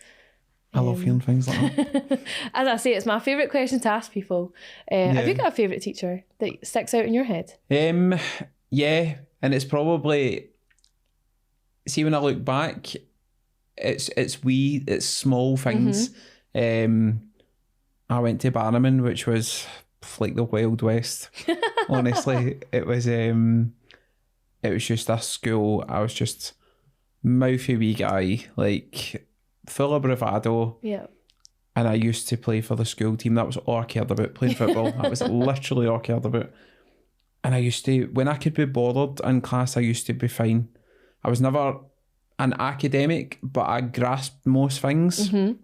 I love hearing things like that. As I say, it's my favourite question to ask people. Have you got a favourite teacher that sticks out in your head? Yeah, and it's probably, see, when I look back, it's small things. I went to Bannerman, which was like the Wild West. Honestly, it was just a school. I was just mouthy wee guy, like full of bravado. Yeah. And I used to play for the school team. That was all I cared about, playing football. That was literally all I cared about. And I used to, when I could be bothered in class, I used to be fine. I was never an academic, but I grasped most things. And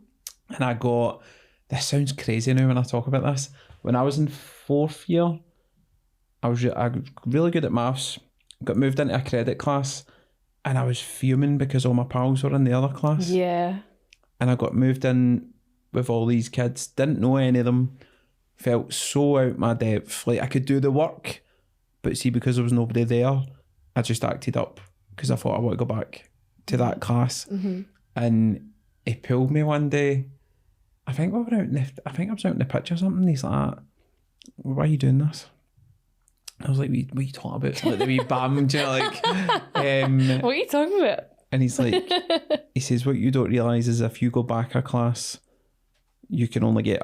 I got, this sounds crazy now when I talk about this. When I was in 4th year, I was really good at maths, got moved into a credit class, and I was fuming because all my pals were in the other class. Yeah. And I got moved in with all these kids, didn't know any of them, felt so out my depth. Like I could do the work, but see, because there was nobody there, I just acted up because I thought I want to go back to that class. And he pulled me one day. I think I was out in the pitch or something. He's like, "Why are you doing this?" I was like, what are you talking about? Like the wee bam, do you know, like, what are you talking about? And he's like, he says, what you don't realise is if you go back a class, you can only get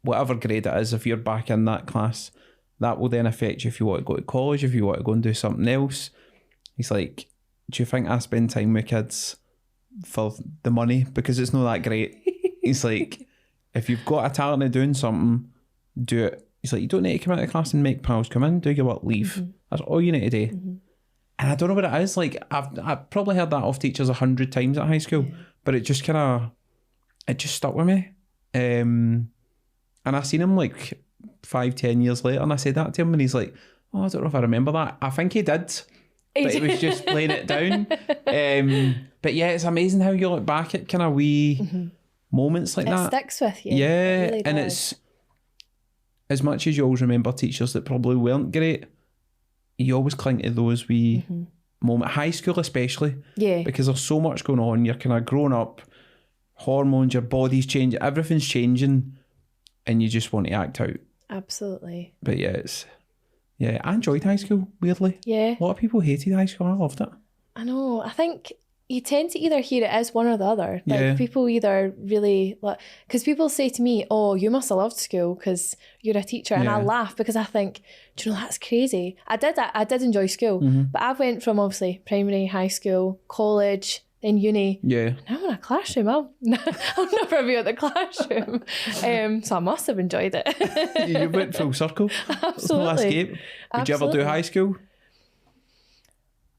whatever grade it is. If you're back in that class, that will then affect you if you want to go to college, if you want to go and do something else. He's like, do you think I spend time with kids for the money? Because it's not that great. He's like, if you've got a talent of doing something, do it. He's like, you don't need to come out of class and make pals. Come in, do your work, leave. That's all you need to do. And I don't know what it is. Like, I've probably heard that off teachers 100 times at high school, but it just stuck with me. And I seen him like 5-10 years later, and I said that to him, and he's like, oh, I don't know if I remember that. I think he did, but he was just playing it down. But yeah, it's amazing how you look back at kind of wee moments like that. It sticks with you. Yeah, it really and does. it's, as much as you always remember teachers that probably weren't great, you always cling to those wee moments. High school especially. Yeah. Because there's so much going on. You're kind of growing up, hormones, your body's changing, everything's changing, and you just want to act out. Absolutely. But yeah, I enjoyed high school, weirdly. Yeah. A lot of people hated high school. I loved it. I know. I think you tend to either hear it as one or the other. Like people either really, because people say to me, oh, you must have loved school because you're a teacher. And I laugh because I think, do you know, that's crazy. I did enjoy school, but I went from obviously primary, high school, college, then uni. Yeah. Now I'm in a classroom. I'll never be at the classroom. So I must have enjoyed it. You went full circle. Absolutely. No escape. Would you ever do high school?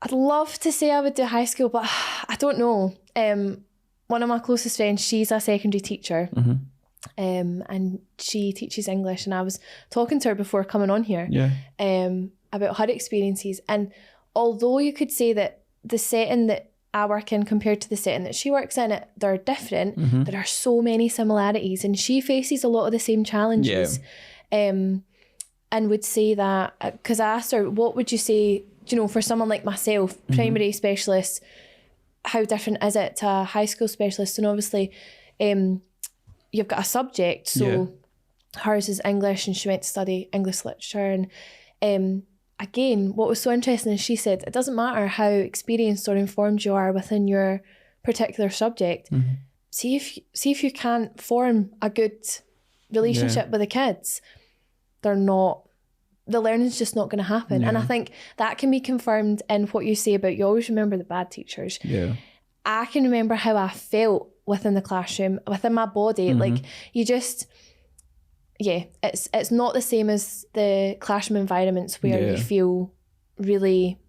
I'd love to say I would do high school, but I don't know. One of my closest friends, she's a secondary teacher, and she teaches English. And I was talking to her before coming on here about her experiences. And although you could say that the setting that I work in compared to the setting that she works in, they're different, there are so many similarities. And she faces a lot of the same challenges. And would say that, because I asked her, what would you say, you know, for someone like myself, primary specialist, how different is it to a high school specialist? And obviously, you've got a subject. So hers is English, and she went to study English literature. And again, what was so interesting is she said, it doesn't matter how experienced or informed you are within your particular subject. See if you can't form a good relationship with the kids, the learning's just not going to happen. And I think that can be confirmed in what you say about, you always remember the bad teachers. I can remember how I felt within the classroom, within my body. Like you just, it's not the same as the classroom environments where you feel really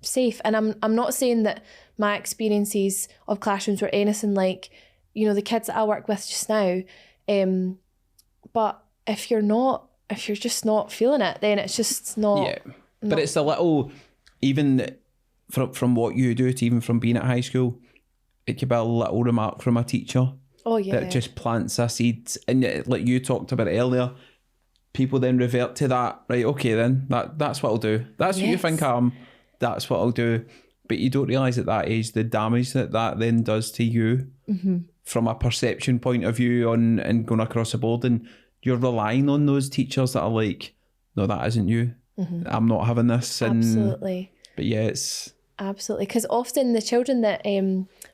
safe. And I'm not saying that my experiences of classrooms were anything like, you know, the kids that I work with just now. But if you're just not feeling it, then it's just not. Yeah, but it's a little, even from what you do to even from being at high school, it could be a little remark from a teacher. Oh yeah. That just plants a seed, and like you talked about earlier, people then revert to that. Right, okay, then that's what I'll do. That's what you think I am. That's what I'll do. But you don't realise at that age the damage that then does to you from a perception point of view and going across the board, and you're relying on those teachers that are like, no, that isn't you. I'm not having this. And, absolutely. But yeah, it's... Absolutely, because often the children that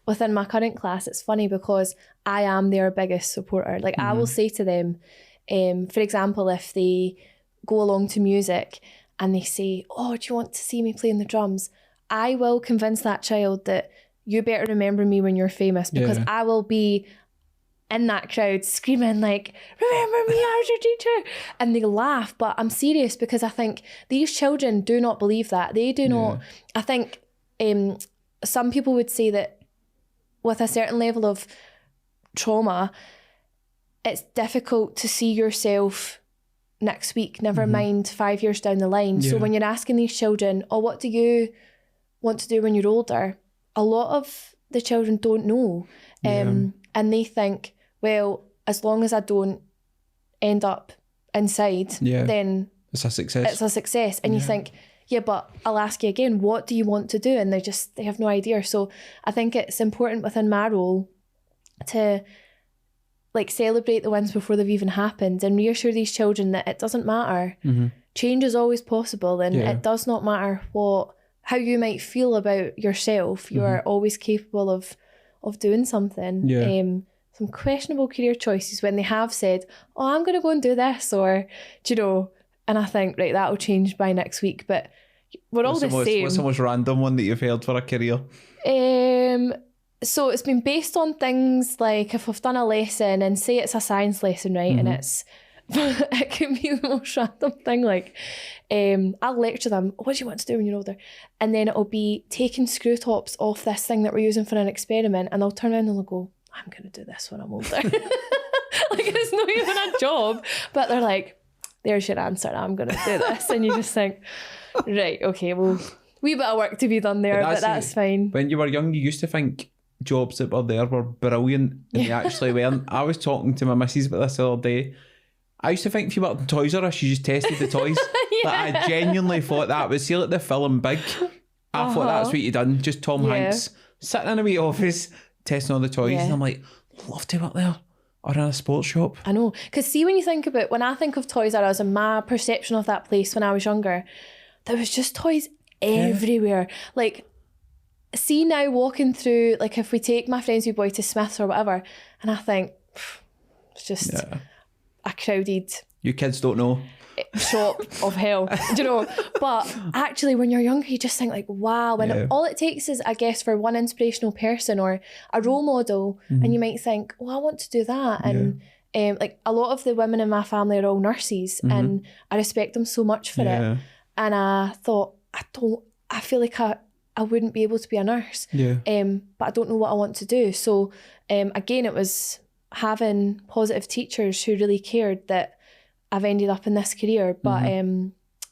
within my current class, it's funny because I am their biggest supporter. Like I will say to them, for example, if they go along to music and they say, oh, do you want to see me playing the drums? I will convince that child that you better remember me when you're famous, because I will be in that crowd screaming like, remember me as your teacher. And they laugh, but I'm serious, because I think these children do not believe that. They do not. I think some people would say that with a certain level of trauma, it's difficult to see yourself next week, never mind 5 years down the line. So when you're asking these children, oh, what do you want to do when you're older? A lot of the children don't know. And they think, well, as long as I don't end up inside, then it's a success. It's a success. And you think, yeah, but I'll ask you again, what do you want to do? And they have no idea. So I think it's important within my role to like celebrate the wins before they've even happened and reassure these children that it doesn't matter. Change is always possible, and it does not matter how you might feel about yourself. You are always capable of doing something. Some questionable career choices when they have said, oh, I'm going to go and do this, or, do you know, and I think, right, that'll change by next week, but we're all the same. What's the most random one that you've heard for a career? So it's been based on things like if I've done a lesson and say it's a science lesson, right, and it can be the most random thing, like I'll lecture them, what do you want to do when you're older? And then it'll be taking screw tops off this thing that we're using for an experiment, and they'll turn around and they'll go, I'm going to do this when I'm older. Like it's not even a job, but they're like, there's your answer, I'm going to do this. And you just think, right, okay, well, wee bit of work to be done there, but that's fine. When you were young, you used to think jobs that were there were brilliant, and they actually weren't. I was talking to my missus about this the other day. I used to think if you worked in Toys R Us, you just tested the toys. Like, I genuinely thought that was, see, like the film Big, I thought that's what you done. Just Tom Hanks sitting in a wee office testing all the toys, and I'm like, love to work there or in a sports shop. I know, because see, when I think of Toys R Us and my perception of that place when I was younger, there was just toys everywhere. Like, see now walking through, like if we take my friends wee boy to Smith's or whatever, and I think it's just a crowded, you kids don't know, shop of hell, do you know? But actually when you're younger, you just think like, wow, when all it takes is, I guess, for one inspirational person or a role model, and you might think, oh, I want to do that. And like a lot of the women in my family are all nurses, and I respect them so much for it. And I thought, I feel like I wouldn't be able to be a nurse, but I don't know what I want to do. So again, it was having positive teachers who really cared that I've ended up in this career. But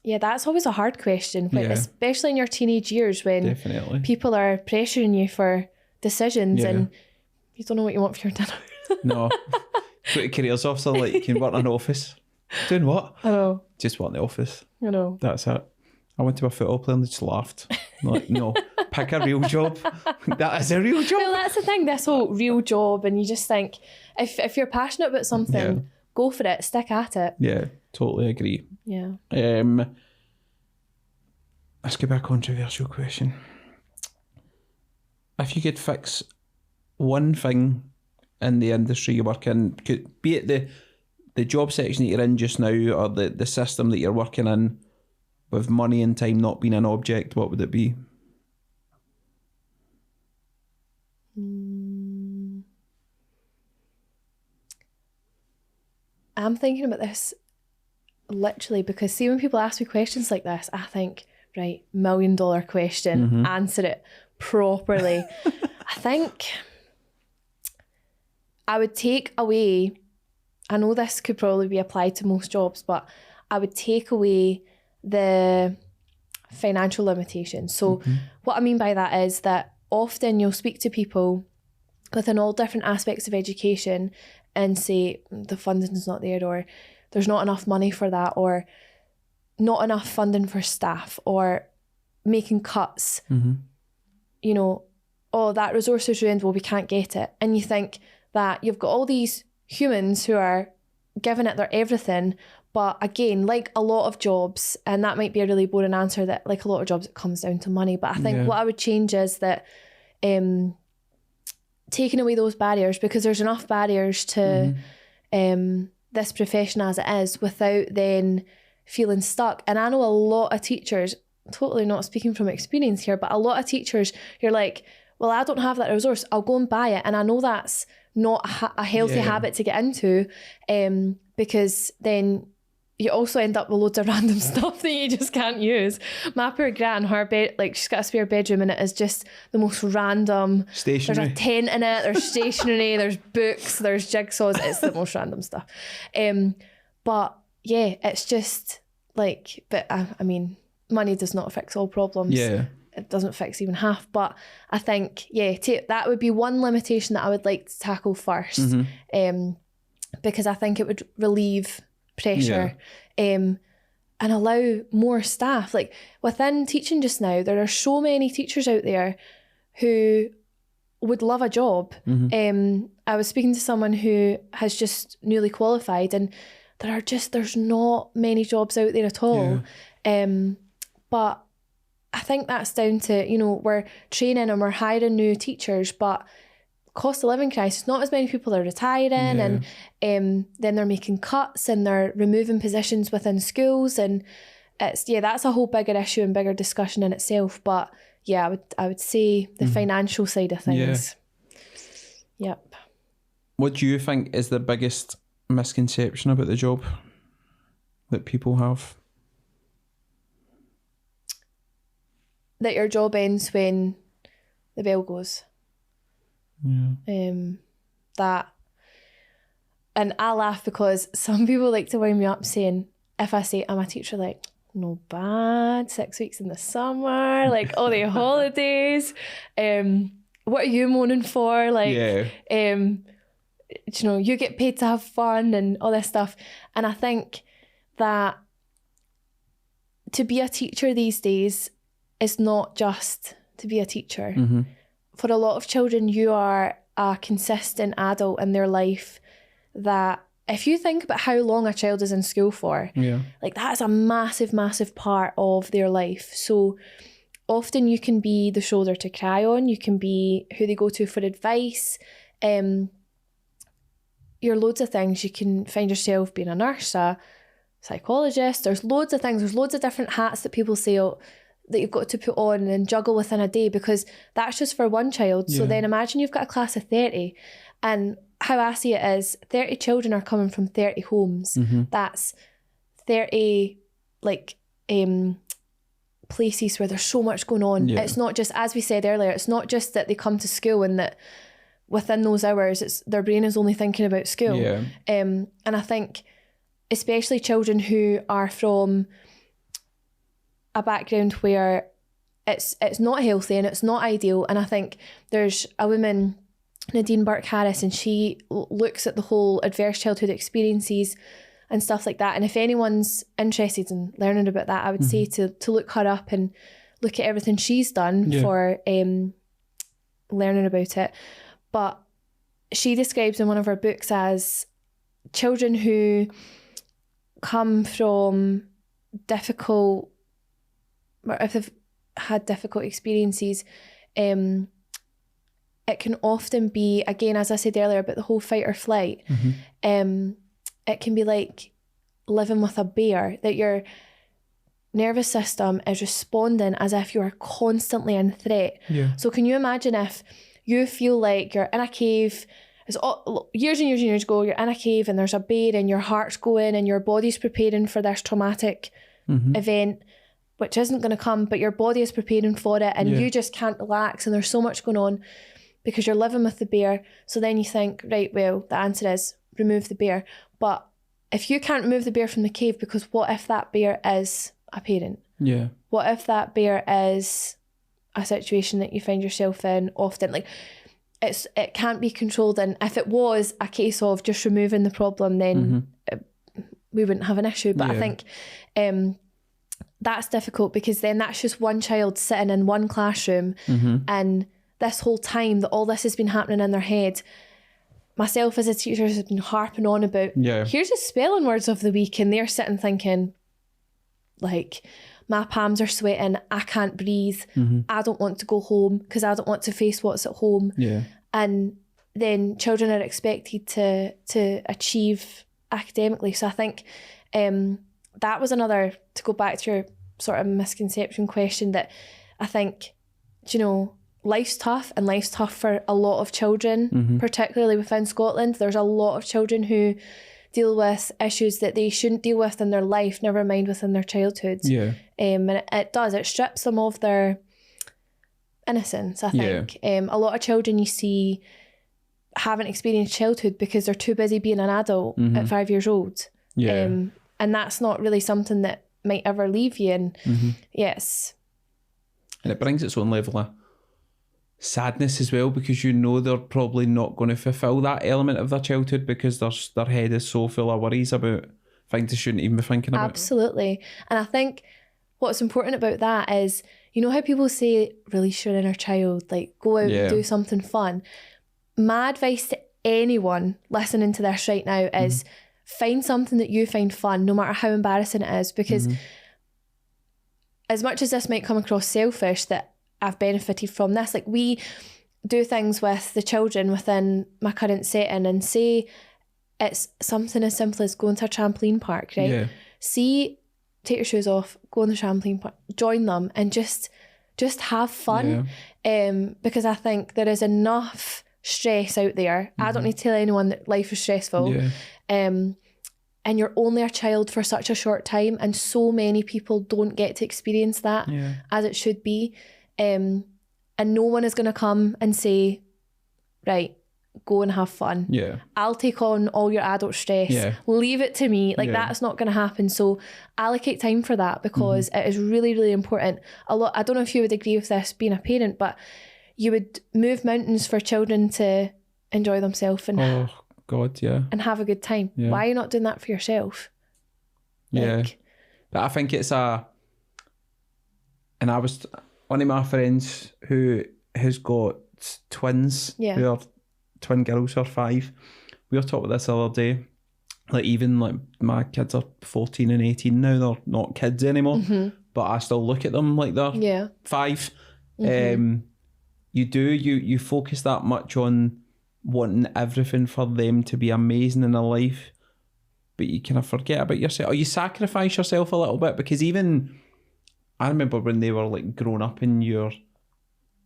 that's always a hard question, especially in your teenage years when people are pressuring you for decisions and you don't know what you want for your dinner. No. Go to careers officer, like, you can work in an office. Doing what? I know. Just work in the office. I know. That's it. I went to a football player and they just laughed. I'm like, no, pick a real job. That is a real job. Well, that's the thing, this whole real job, and you just think, if you're passionate about something, go for it, stick at it. Yeah, totally agree. Yeah. Let's give a controversial question. If you could fix one thing in the industry you work in, could be it the job section that you're in just now or the system that you're working in, with money and time not being an object, what would it be? I'm thinking about this literally because see, when people ask me questions like this, I think, right, $1 million question, answer it properly. I think I would take away, I know this could probably be applied to most jobs, but I would take away the financial limitations. So what I mean by that is that often you'll speak to people within all different aspects of education and say the funding's not there, or there's not enough money for that, or not enough funding for staff, or making cuts. You know, oh, that resource is ruined, well, we can't get it. And you think that you've got all these humans who are giving it their everything. But again, like a lot of jobs, and that might be a really boring answer, that like a lot of jobs, it comes down to money. But I think what I would change is that taking away those barriers, because there's enough barriers to this profession as it is, without then feeling stuck. And I know a lot of teachers, totally not speaking from experience here, but a lot of teachers, you're like, well, I don't have that resource, I'll go and buy it. And I know that's not a healthy habit to get into, because then you also end up with loads of random stuff that you just can't use. My poor gran, her bed, like she's got a spare bedroom and it is just the most random. Stationery. There's a tent in it, there's stationery, there's books, there's jigsaws, it's the most random stuff. But yeah, it's just like, but I mean, money does not fix all problems. Yeah. It doesn't fix even half. But I think, that would be one limitation that I would like to tackle first. Because I think it would relieve pressure and allow more staff. Like within teaching just now, there are so many teachers out there who would love a job. I was speaking to someone who has just newly qualified, and there's not many jobs out there at all. But I think that's down to, you know, we're training and we're hiring new teachers, but cost of living crisis, not as many people are retiring, and then they're making cuts and they're removing positions within schools, and it's that's a whole bigger issue and bigger discussion in itself. But I would say the financial side of things. Yep. What do you think is the biggest misconception about the job that people have? That your job ends when the bell goes. That, and I laugh because some people like to wind me up saying, if I say I'm a teacher, like, no bad, 6 weeks in the summer, like all the holidays, what are you moaning for? Like, you know, you get paid to have fun and all this stuff. And I think that to be a teacher these days is not just to be a teacher. For a lot of children, you are a consistent adult in their life that, if you think about how long a child is in school for, like that is a massive, massive part of their life. So often you can be the shoulder to cry on, you can be who they go to for advice. You're loads of things. You can find yourself being a nurse, a psychologist. There's loads of things. There's loads of different hats that people say that you've got to put on and juggle within a day, because that's just for one child. So then imagine you've got a class of 30, and how I see it is 30 children are coming from 30 homes. That's 30 like places where there's so much going on. It's not just, as we said earlier, it's not just that they come to school and that within those hours it's their brain is only thinking about school. And I think especially children who are from a background where it's not healthy and it's not ideal. And I think there's a woman, Nadine Burke-Harris, and she looks at the whole adverse childhood experiences and stuff like that. And if anyone's interested in learning about that, I would say to look her up and look at everything she's done for learning about it. But she describes in one of her books as children who come from difficult, or if they've had difficult experiences, it can often be, again, as I said earlier, about the whole fight or flight. It can be like living with a bear, that your nervous system is responding as if you are constantly in threat. So can you imagine if you feel like you're in a cave, it's years and years and years ago, you're in a cave and there's a bear and your heart's going and your body's preparing for this traumatic event. which isn't going to come, but your body is preparing for it, and you just can't relax, and there's so much going on because you're living with the bear. So then you think, right, well, the answer is remove the bear. But if you can't remove the bear from the cave, because what if that bear is a parent? Yeah. What if that bear is a situation that you find yourself in often? Like, it can't be controlled, and if it was a case of just removing the problem, then we wouldn't have an issue. But I think that's difficult, because then that's just one child sitting in one classroom, and this whole time that all this has been happening in their head, myself as a teacher has been harping on about, here's the spelling words of the week, and they're sitting thinking, like, my palms are sweating, I can't breathe, I don't want to go home because I don't want to face what's at home. And then children are expected to achieve academically. So I think that was another, to go back to your sort of misconception question, that I think, you know, life's tough, and life's tough for a lot of children, particularly within Scotland. There's a lot of children who deal with issues that they shouldn't deal with in their life, never mind within their childhood. And it strips them of their innocence, I think. A lot of children you see haven't experienced childhood because they're too busy being an adult at 5 years old. And that's not really something that might ever leave you. And yes. And it brings its own level of sadness as well, because you know they're probably not going to fulfil that element of their childhood because their head is so full of worries about things they shouldn't even be thinking about. Absolutely. And I think what's important about that is, you know how people say release your inner child, like go out and do something fun. My advice to anyone listening to this right now is find something that you find fun, no matter how embarrassing it is, because as much as this might come across selfish, that I've benefited from this, like we do things with the children within my current setting, and say it's something as simple as going to a trampoline park, right? Take your shoes off, go on the trampoline park, join them, and just have fun. Because I think there is enough stress out there. I don't need to tell anyone that life is stressful. And you're only a child for such a short time, and so many people don't get to experience that as it should be. And no one is going to come and say, right, go and have fun. I'll take on all your adult stress. Leave it to me. Like that's not going to happen. So allocate time for that, because it is really, really important. I don't know if you would agree with this being a parent, but you would move mountains for children to enjoy themselves and and have a good time. Why are you not doing that for yourself? But I think it's and I was one of my friends who has got twins who are twin girls who are 5. We were talking about this the other day. Like, even like my kids are 14 and 18 now, they're not kids anymore, but I still look at them like they're 5. You focus that much on wanting everything for them to be amazing in their life, but you kind of forget about yourself, or you sacrifice yourself a little bit, because even I remember when they were like grown up and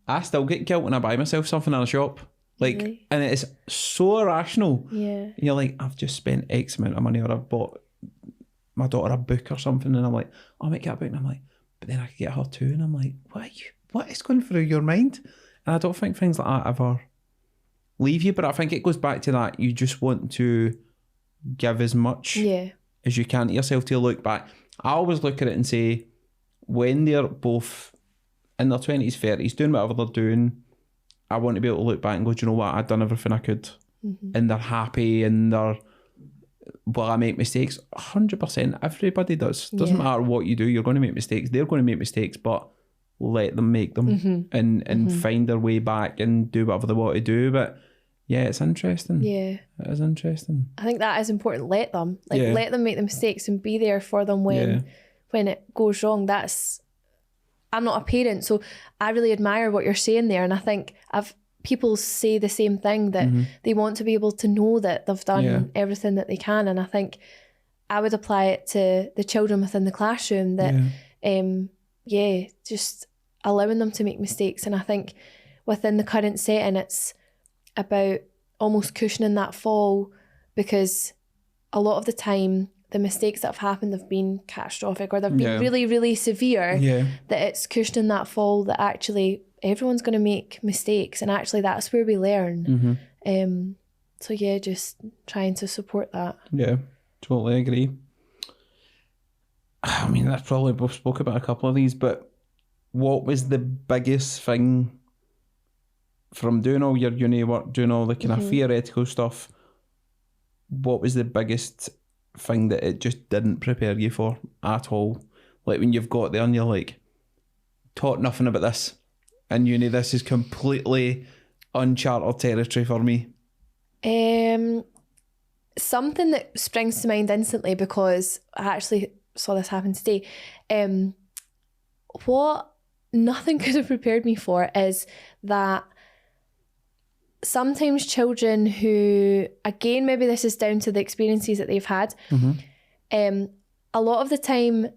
I still get guilt when I buy myself something in a shop. Like, really? And it's so irrational. You're like, I've just spent X amount of money, or I've bought my daughter a book or something, and I'm like, I might get a book, and I'm like, but then I could get her too, and I'm like, what is going through your mind? And I don't think things like that ever leave you, but I think it goes back to that, you just want to give as much as you can to yourself to look back. I always look at it and say, when they're both in their 20s, 30s, doing whatever they're doing, I want to be able to look back and go, do you know what, I've done everything I could. And they're happy, and will I make mistakes? 100%. Everybody does. Doesn't matter what you do, you're going to make mistakes. They're going to make mistakes, but let them make them and find their way back and do whatever they want to do. But yeah, it's interesting. It is interesting. I think that is important. Let them. Let them make the mistakes and be there for them when it goes wrong. I'm not a parent, so I really admire what you're saying there, and I think people say the same thing, that they want to be able to know that they've done everything that they can, and I think I would apply it to the children within the classroom, that just allowing them to make mistakes. And I think within the current setting, it's about almost cushioning that fall, because a lot of the time the mistakes that have happened have been catastrophic or they've been really, really severe, that it's cushioning that fall, that actually everyone's going to make mistakes and actually that's where we learn. So yeah, just trying to support that. Yeah, totally agree. I mean, that's probably, we've spoke about a couple of these, but what was the biggest thing from doing all your uni work, doing all the kind of theoretical stuff, what was the biggest thing that it just didn't prepare you for at all? Like when you've got there and you're like, taught nothing about this in uni, this is completely uncharted territory for me. Something that springs to mind instantly, because I actually saw this happen today, what nothing could have prepared me for is that sometimes children who, again, maybe this is down to the experiences that they've had, a lot of the time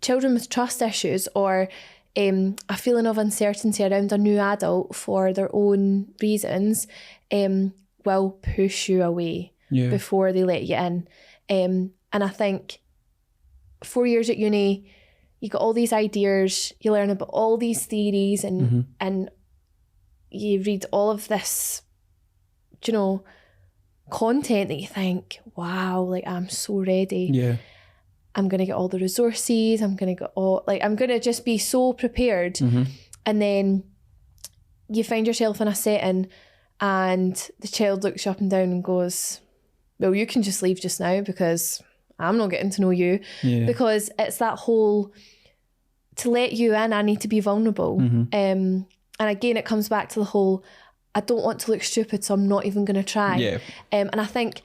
children with trust issues or a feeling of uncertainty around a new adult for their own reasons will push you away before they let you in. And I think 4 years at uni, you got all these ideas, you learn about all these theories and you read all of this, you know, content that you think, wow, like I'm so ready. Yeah. I'm going to get all the resources. I'm going to get all, like, I'm going to just be so prepared. And then you find yourself in a setting and the child looks you up and down and goes, well, you can just leave just now because I'm not getting to know you. Because it's that whole, to let you in, I need to be vulnerable. And again, it comes back to the whole, I don't want to look stupid, so I'm not even going to try. And I think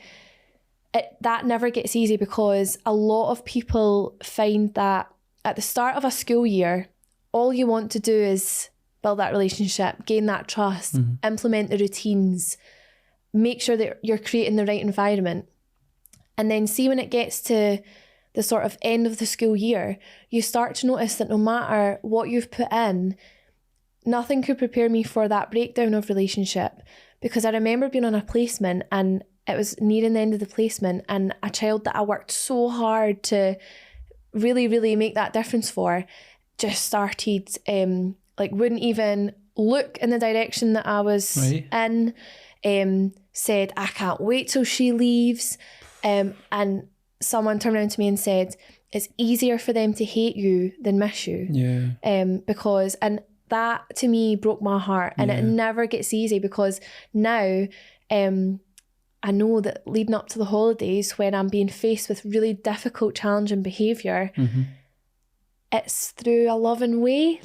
that never gets easy, because a lot of people find that at the start of a school year, all you want to do is build that relationship, gain that trust, implement the routines, make sure that you're creating the right environment. And then see, when it gets to the sort of end of the school year, you start to notice that no matter what you've put in, nothing could prepare me for that breakdown of relationship. Because I remember being on a placement and it was nearing the end of the placement, and a child that I worked so hard to really, really make that difference for just started, like wouldn't even look in the direction that I was in, said, I can't wait till she leaves. And someone turned around to me and said, it's easier for them to hate you than miss you. Because, and that to me broke my heart, and it never gets easy, because now I know that leading up to the holidays, when I'm being faced with really difficult, challenging behaviour, it's through a loving way,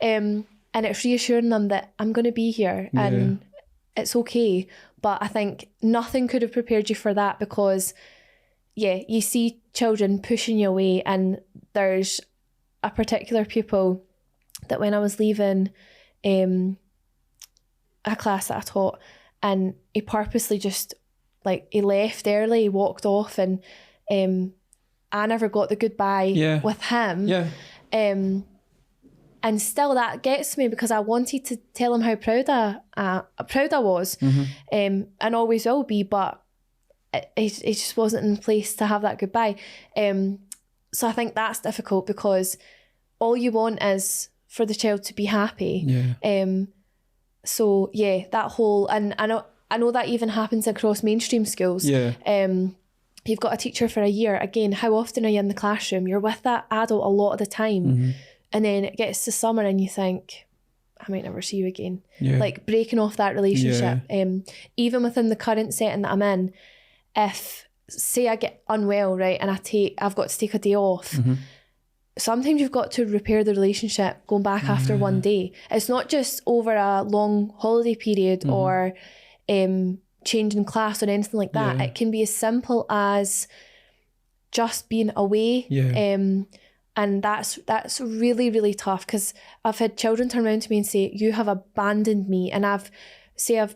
and it's reassuring them that I'm going to be here and it's okay. But I think nothing could have prepared you for that, because you see children pushing you away, and there's a particular pupil that when I was leaving a class that I taught, and he purposely just, like, he left early, he walked off, and I never got the goodbye with him. And still that gets me, because I wanted to tell him how proud I was, and always will be, but it just wasn't in place to have that goodbye. So I think that's difficult, because all you want is for the child to be happy. So that whole, and I know that even happens across mainstream schools. You've got a teacher for a year. Again, how often are you in the classroom? You're with that adult a lot of the time. And then it gets to summer and you think, I might never see you again. Like breaking off that relationship. Even within the current setting that I'm in, if, say I get unwell, right, and I've got to take a day off, sometimes you've got to repair the relationship going back after one day. It's not just over a long holiday period or changing class or anything like that. It can be as simple as just being away. And that's really, really tough, because I've had children turn around to me and say, you have abandoned me. And I've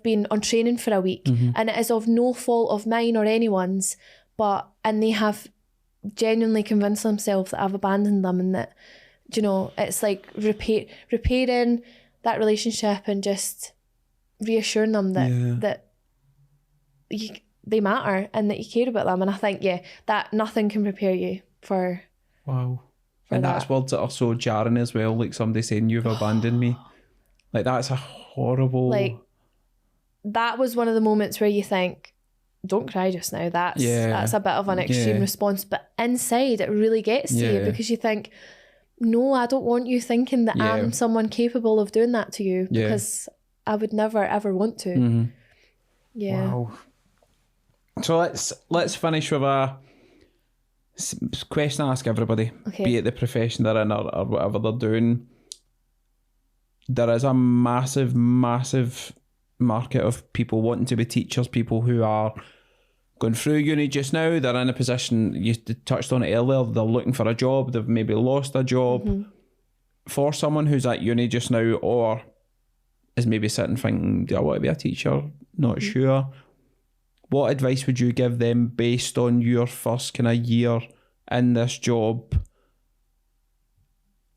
been on training for a week, and it is of no fault of mine or anyone's, and they have genuinely convinced themselves that I've abandoned them, and that, you know, it's like repairing that relationship and just reassuring them that they matter and that you care about them. And I think, that nothing can prepare you for... Wow. And that's words that are so jarring as well, like somebody saying, you've abandoned me. Like, that's a horrible... Like, that was one of the moments where you think, don't cry just now. That's a bit of an extreme response. But inside, it really gets to you because you think, no, I don't want you thinking that I'm someone capable of doing that to you because I would never, ever want to. Mm-hmm. Yeah. Wow. So let's finish with a question I ask everybody, be it the profession they're in or whatever they're doing. There is a massive, massive market of people wanting to be teachers, people who are going through uni just now. They're in a position, you touched on it earlier, they're looking for a job, they've maybe lost a job. Mm-hmm. For someone who's at uni just now or is maybe sitting thinking, do I want to be a teacher? Not sure. What advice would you give them based on your first kind of year in this job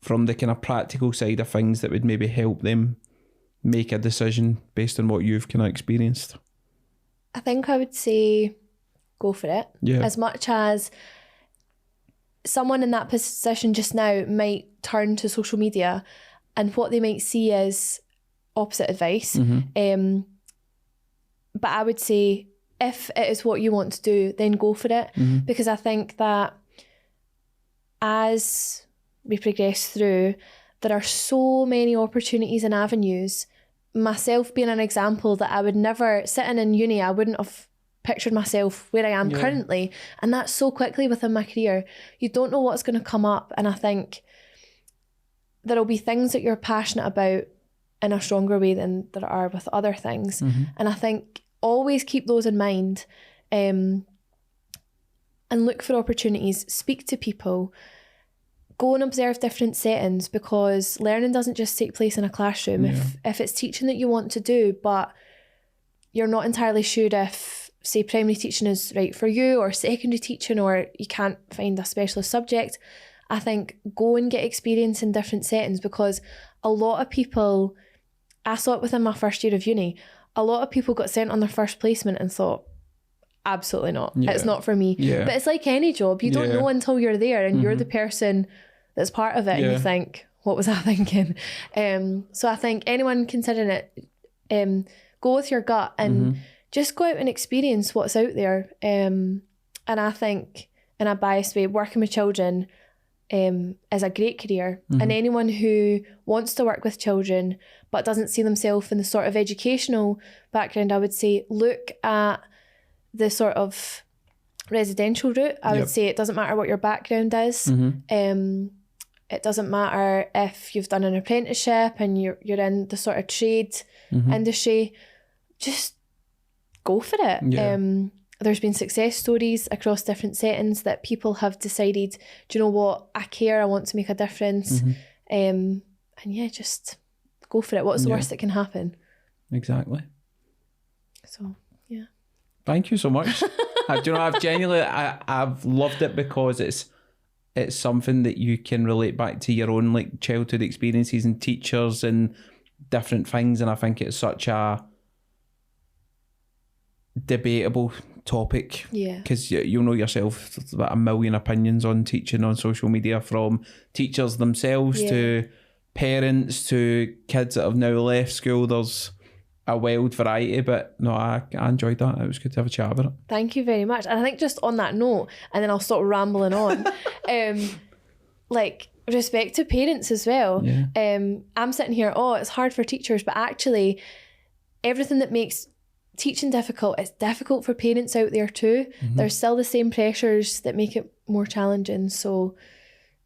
from the kind of practical side of things that would maybe help them make a decision based on what you've kind of experienced? I think I would say go for it. Yeah. As much as someone in that position just now might turn to social media and what they might see as opposite advice. Mm-hmm. But I would say if it is what you want to do, then go for it. Mm-hmm. Because I think that as we progress through, there are so many opportunities and avenues. Myself being an example that I would never, sitting in uni, I wouldn't have pictured myself where I am currently. And that's so quickly within my career. You don't know what's going to come up. And I think there'll be things that you're passionate about in a stronger way than there are with other things. Mm-hmm. And I think always keep those in mind, and look for opportunities, speak to people, go and observe different settings, because learning doesn't just take place in a classroom. If it's teaching that you want to do, but you're not entirely sure if, say, primary teaching is right for you or secondary teaching, or you can't find a specialist subject, I think go and get experience in different settings, because a lot of people, I saw it within my first year of uni, a lot of people got sent on their first placement and thought, absolutely not. It's not for me. But it's like any job. You don't know until you're there and you're the person that's part of it, and you think, what was I thinking? So I think anyone considering it, go with your gut and just go out and experience what's out there. And I think, in a biased way, working with children is a great career. And anyone who wants to work with children but doesn't see themselves in the sort of educational background, I would say look at the sort of residential route. I would say it doesn't matter what your background is. It doesn't matter if you've done an apprenticeship and you're in the sort of trade industry. Just go for it. There's been success stories across different settings that people have decided, do you know what, I care, I want to make a difference. And just go for it. What's the worst that can happen? Exactly. So, yeah. Thank you so much. I've genuinely, I've loved it, because it's something that you can relate back to your own like childhood experiences and teachers and different things. And I think it's such a debatable topic, because you know yourself, there's about a million opinions on teaching on social media, from teachers themselves to parents to kids that have now left school. There's a wild variety, but no, I enjoyed that. It was good to have a chat about it. Thank you very much. And I think just on that note, and then I'll stop rambling on, like respect to parents as well. I'm sitting here, it's hard for teachers, but actually everything that makes teaching difficult, it's difficult for parents out there too. There's still the same pressures that make it more challenging. So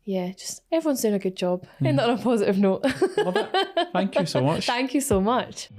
just everyone's doing a good job. End on a positive note. Love it. Thank you so much. Thank you so much.